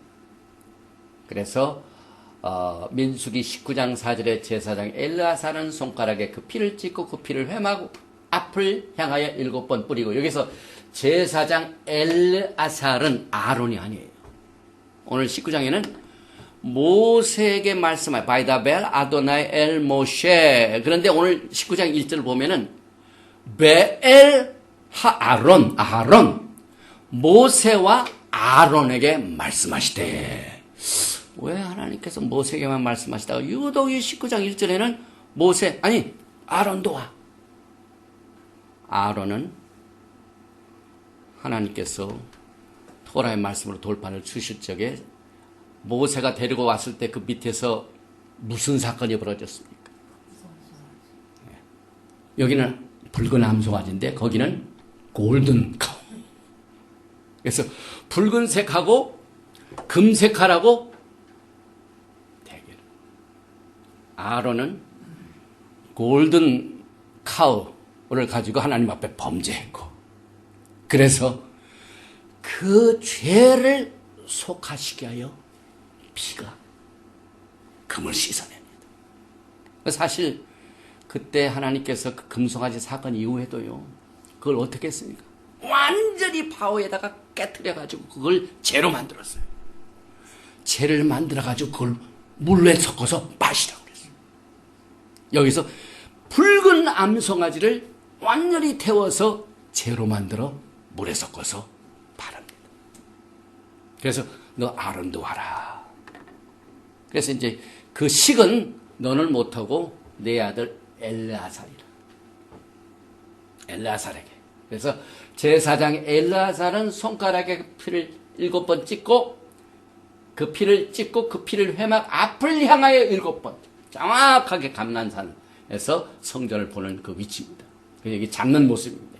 그래서 민수기 19장 4절에 제사장 엘르아사는 손가락에 그 피를 찍고 그 피를 회마고 앞을 향하여 7번 뿌리고, 여기서 제사장 엘르아살은 아론이 아니에요. 오늘 19장에는 모세에게 말씀하여 바이다벨 아도나이 엘 모셰. 그런데 오늘 19장 1절을 보면은 베엘 하아론, 아론, 모세와 아론에게 말씀하시되. 왜 하나님께서 모세에게만 말씀하시다가 유독 이 19장 1절에는 모세, 아니 아론도 와. 아론은 하나님께서 토라의 말씀으로 돌판을 주실 적에 모세가 데리고 왔을 때 그 밑에서 무슨 사건이 벌어졌습니까? 여기는 붉은 암송아지인데 거기는 골든 카우. 그래서 붉은색하고 금색하라고 대결. 아론은 골든 카우를 가지고 하나님 앞에 범죄했고, 그래서 그 죄를 속하시게 하여 피가 금을 씻어냅니다. 사실 그때 하나님께서 그 금송아지 사건 이후에도요, 그걸 어떻게 했습니까? 완전히 바오에다가 깨트려가지고 그걸 재로 만들었어요. 재를 만들어가지고 그걸 물에 섞어서 마시라고 그랬어요. 여기서 붉은 암송아지를 완전히 태워서 재로 만들어 물에 섞어서 바릅니다. 그래서 너 아론도 와라. 그래서 이제 그 식은 너는 못하고 내 아들 엘르아살이라. 엘르아살에게. 그래서 제사장 엘르아살은 손가락에 피를 7번 찍고 그 피를 회막 앞을 향하여 7번 정확하게 감난산에서 성전을 보는 그 위치입니다. 여기 잡는 모습입니다.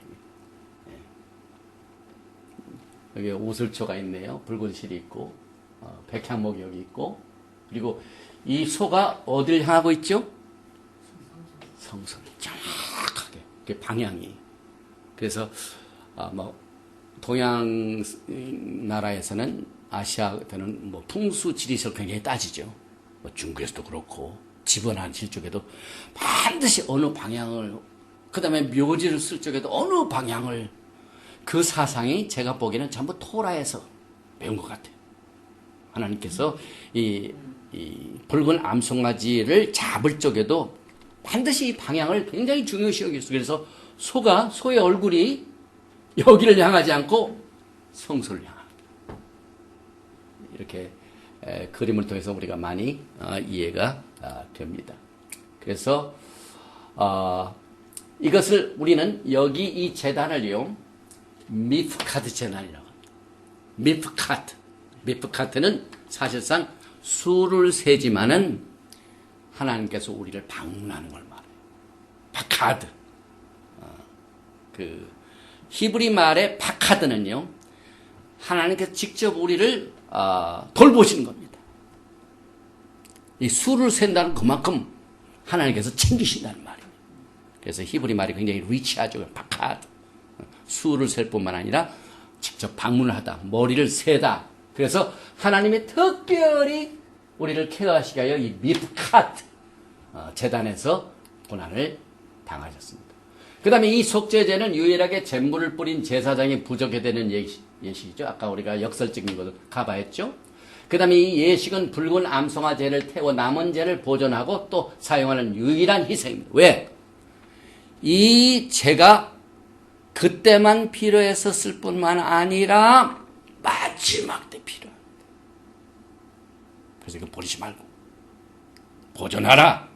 여기 오슬초가 있네요. 붉은 실이 있고 백향목이 여기 있고, 그리고 이 소가 어딜 향하고 있죠? 성소를 정확하게 그 방향이. 그래서 동양 나라에서는 아시아에는 풍수 지리설 굉장히 따지죠. 중국에서도 그렇고 집원하실 쪽에도 반드시 어느 방향을, 그 다음에 묘지를 쓸 쪽에도 어느 방향을, 그 사상이 제가 보기에는 전부 토라에서 배운 것 같아요. 하나님께서 이 붉은 암송아지를 잡을 쪽에도 반드시 이 방향을 굉장히 중요시 여겼어요. 그래서 소의 얼굴이 여기를 향하지 않고 성소를 향합니다. 이렇게 그림을 통해서 우리가 많이 이해가 됩니다. 그래서 이것을 우리는 여기 이 제단을요, 미프카트 제단이라고 합니다. 미프카트는 사실상 수를 세지만은 하나님께서 우리를 방문하는 걸 말해요. 파카드. 그 히브리 말의 파카드는요, 하나님께서 직접 우리를 돌보시는 겁니다. 이 수를 센다는 그만큼 하나님께서 챙기신다는 말이에요. 그래서 히브리 말이 굉장히 리치하죠. 파카드. 수를 셀 뿐만 아니라 직접 방문을 하다, 머리를 세다. 그래서 하나님이 특별히 우리를 케어하시게 하여 이 미프카트 제단에서 고난을 당하셨습니다. 그 다음에 이 속죄제는 유일하게 잿물을 뿌린 제사장이 부족해 되는 예식이죠. 아까 우리가 역설적인 것을 가봐했죠. 그 다음에 이 예식은 붉은 암송아지를 태워 남은 죄를 보존하고 또 사용하는 유일한 희생입니다. 왜? 이 죄가 그때만 필요했었을 뿐만 아니라 마지막 때 필요합니다. 그래서 이거 버리지 말고 보존하라.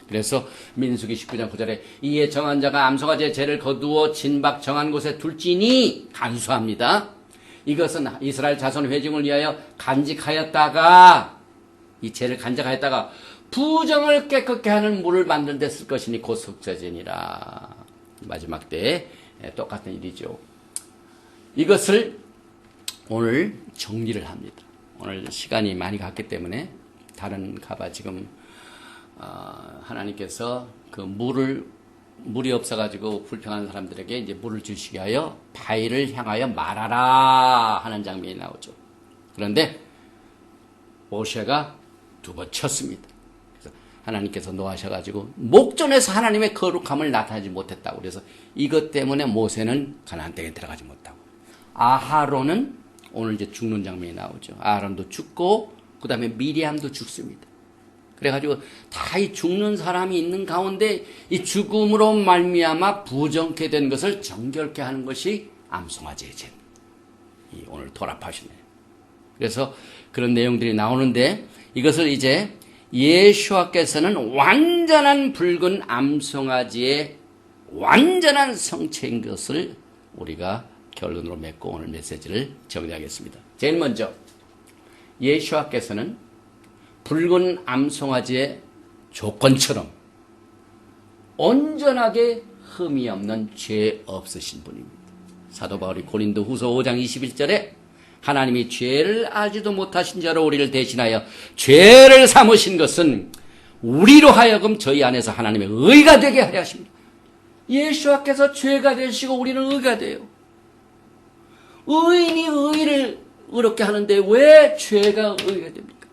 그래서 민수기 19장 9절에 이에 정한 자가 암송아지의 죄를 거두어 진박 정한 곳에 둘지니 간수합니다. 이것은 이스라엘 자손 회중을 위하여 간직하였다가, 이 죄를 간직하였다가 부정을 깨끗게 하는 물을 만들 때 쓸 것이니 곧 속죄제니라. 마지막 때에 똑같은 일이죠. 이것을 오늘 정리를 합니다. 오늘 시간이 많이 갔기 때문에 다른 가봐 지금 하나님께서 그 물이 없어가지고 불평하는 사람들에게 이제 물을 주시게 하여 바위를 향하여 말하라 하는 장면이 나오죠. 그런데 모세가 2번 쳤습니다. 그래서 하나님께서 노하셔가지고 목전에서 하나님의 거룩함을 나타내지 못했다고. 그래서 이것 때문에 모세는 가나안 땅에 들어가지 못하고, 아하론은 오늘 이제 죽는 장면이 나오죠. 아하론도 죽고 그 다음에 미리암도 죽습니다. 그래가지고 다 이 죽는 사람이 있는 가운데 이 죽음으로 말미암아 부정케 된 것을 정결케 하는 것이 암송아지의 죄. 오늘 도랍하시네요. 그래서 그런 내용들이 나오는데, 이것을 이제 예수와께서는 완전한 붉은 암송아지의 완전한 성체인 것을 우리가 결론으로 맺고 오늘 메시지를 정리하겠습니다. 제일 먼저 예수와께서는 붉은 암송아지의 조건처럼 온전하게 흠이 없는 죄 없으신 분입니다. 사도 바울이 고린도 후서 5장 21절에 하나님이 죄를 알지도 못하신 자로 우리를 대신하여 죄를 삼으신 것은 우리로 하여금 저희 안에서 하나님의 의가 되게 하려 하십니다. 예수께서 죄가 되시고 우리는 의가 돼요. 의인이 의를 의롭게 하는데 왜 죄가 의가 됩니까?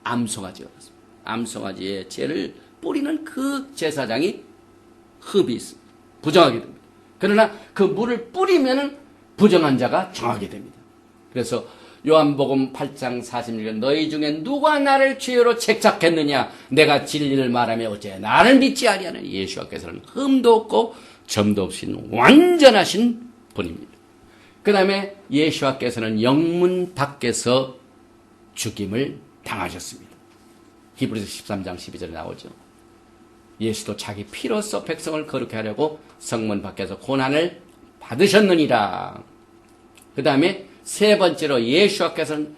암송아지가 그렇습니다. 암송아지의 죄를 뿌리는 그 제사장이 흡이 있습니다. 부정하게 됩니다. 그러나 그 물을 뿌리면 부정한 자가 정하게 됩니다. 그래서 요한복음 8장 46절 너희 중에 누가 나를 죄로 책잡겠느냐 내가 진리를 말하며 어째 나를 믿지 아니하느냐. 예수께서는 흠도 없고 점도 없인 완전하신 분입니다. 그 다음에 예수께서는 영문 밖에서 죽임을 당하셨습니다. 히브리서 13장 12절에 나오죠. 예수도 자기 피로써 백성을 거룩해 하려고 성문 밖에서 고난을 받으셨느니라. 그 다음에 세 번째로 예수께서는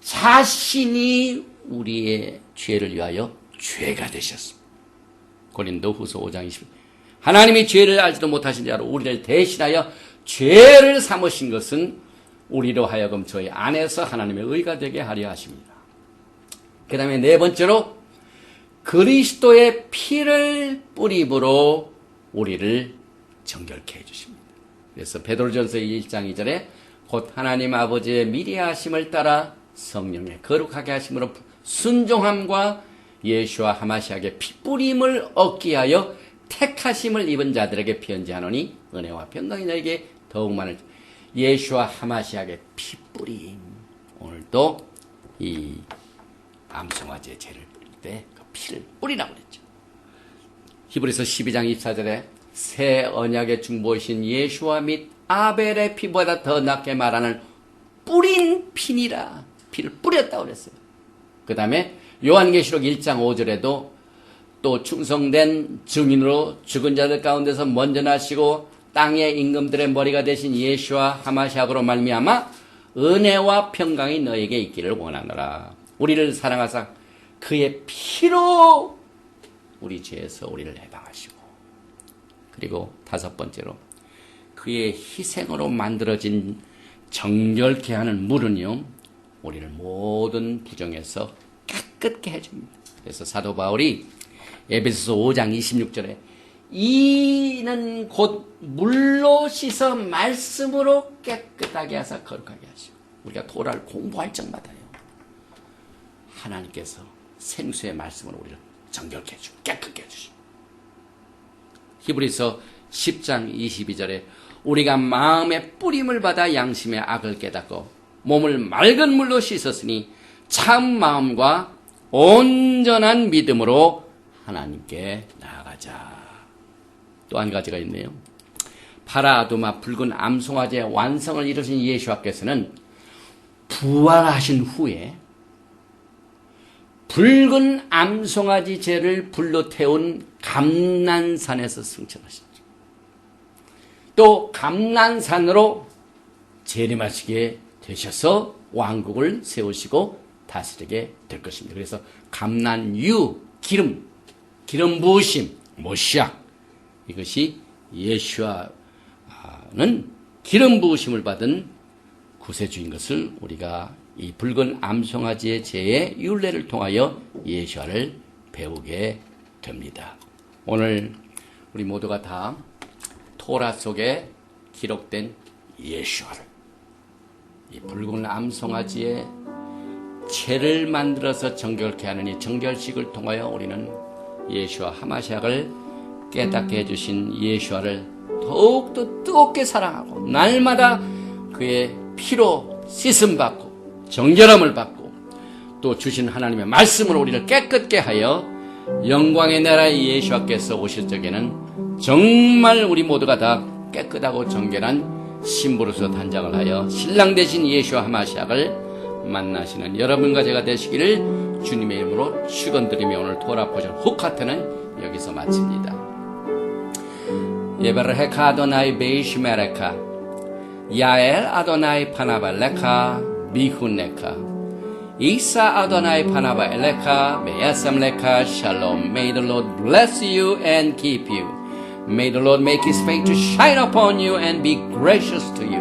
자신이 우리의 죄를 위하여 죄가 되셨습니다. 고린도 후서 5장 20절 하나님이 죄를 알지도 못하신 자로 우리를 대신하여 죄를 삼으신 것은 우리로 하여금 저희 안에서 하나님의 의가 되게 하려 하십니다. 그 다음에 네 번째로 그리스도의 피를 뿌림으로 우리를 정결케 해주십니다. 그래서 베드로전서 1장 2절에 곧 하나님 아버지의 미리 하심을 따라 성령의 거룩하게 하심으로 순종함과 예수와 하마시아의 피뿌림을 얻기 하여 택하심을 입은 자들에게 편지하노니 은혜와 평강이 너에게 더욱 많을 예수와 하마시아의 피뿌림. 오늘도 이 암송아지의 죄를 뿌릴 때 그 피를 뿌리라고 그랬죠. 히브리서 12장 24절에 새 언약의 중보이신 예수와 및 아벨의 피보다 더 낫게 말하는 뿌린 피니라. 피를 뿌렸다고 그랬어요. 그 다음에 요한계시록 1장 5절에도 또 충성된 증인으로 죽은 자들 가운데서 먼저 나시고 땅의 임금들의 머리가 되신 예수와 하마시아로 말미암아 은혜와 평강이 너에게 있기를 원하노라. 우리를 사랑하사 그의 피로 우리 죄에서 우리를 해방하시고 그리고 다섯 번째로 그의 희생으로 만들어진 정결케 하는 물은요 우리를 모든 부정에서 깨끗게 해줍니다. 그래서 사도 바울이 에베소서 5장 26절에 이는 곧 물로 씻어 말씀으로 깨끗하게 하사 거룩하게 하시고 우리가 토라를 공부할 적마다요 하나님께서 생수의 말씀으로 우리를 정결케 해주고 깨끗게 해주시고 히브리서 10장 22절에 우리가 마음의 뿌림을 받아 양심의 악을 깨닫고 몸을 맑은 물로 씻었으니 참 마음과 온전한 믿음으로 하나님께 나아가자. 또 한 가지가 있네요. 파라아두마 붉은 암송아지의 완성을 이루신 예수께서는 부활하신 후에 붉은 암송아지 죄를 불로 태운 감난산에서 승천하셨죠. 또 감난산으로 재림하시게 되셔서 왕국을 세우시고 다스리게 될 것입니다. 그래서 감난유, 기름 부으심, 모시아 이것이 예수와는 기름 부으심을 받은 구세주인 것을 우리가 이 붉은 암송아지의 죄의 율례를 통하여 예수와를 배우게 됩니다. 오늘 우리 모두가 다 토라 속에 기록된 예수와를 이 붉은 암송아지의 채를 만들어서 정결케 하는 이 정결식을 통하여 우리는 예수와 하마시아를 깨닫게 해주신 예수와를 더욱더 뜨겁게 사랑하고 날마다 그의 피로 씻음받고 정결함을 받고 또 주신 하나님의 말씀으로 우리를 깨끗게 하여 영광의 나라의 예수와께서 오실 적에는 정말 우리 모두가 다 깨끗하고 정결한 신부로서 단장을 하여 신랑 되신 예수와 하마시아를 만나시는 여러분과 제가 되시기를 주님의 이름으로 축원드리며 오늘 토라 포션 후카트는 여기서 마칩니다. 예베르헤카 아도나이 베이시메레카 야엘 아도나이 파나발레카 미훈네카 Isa Adonai Panava Elecha, Me'asam Lecha, Shalom. May the Lord bless you and keep you. May the Lord make his face to shine upon you and be gracious to you.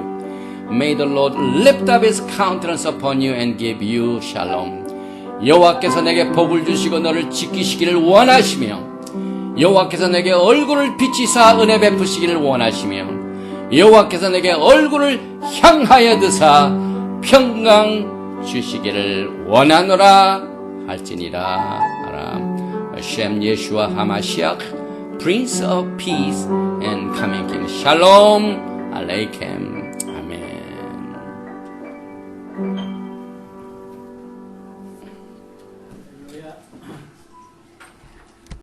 May the Lord lift up his countenance upon you and give you shalom. 여호와께서 내게 복을 주시고 너를 지키시기를 원하시며 여호와께서 내게 얼굴을 비치사 은혜 베푸시기를 원하시며 여호와께서 내게 얼굴을 향하여 드사 평강 주시기를 원하노라 할지니라. 아람 Hashem Yeshua HaMashiach, Prince of Peace and Coming King. Shalom Aleichem. Amen.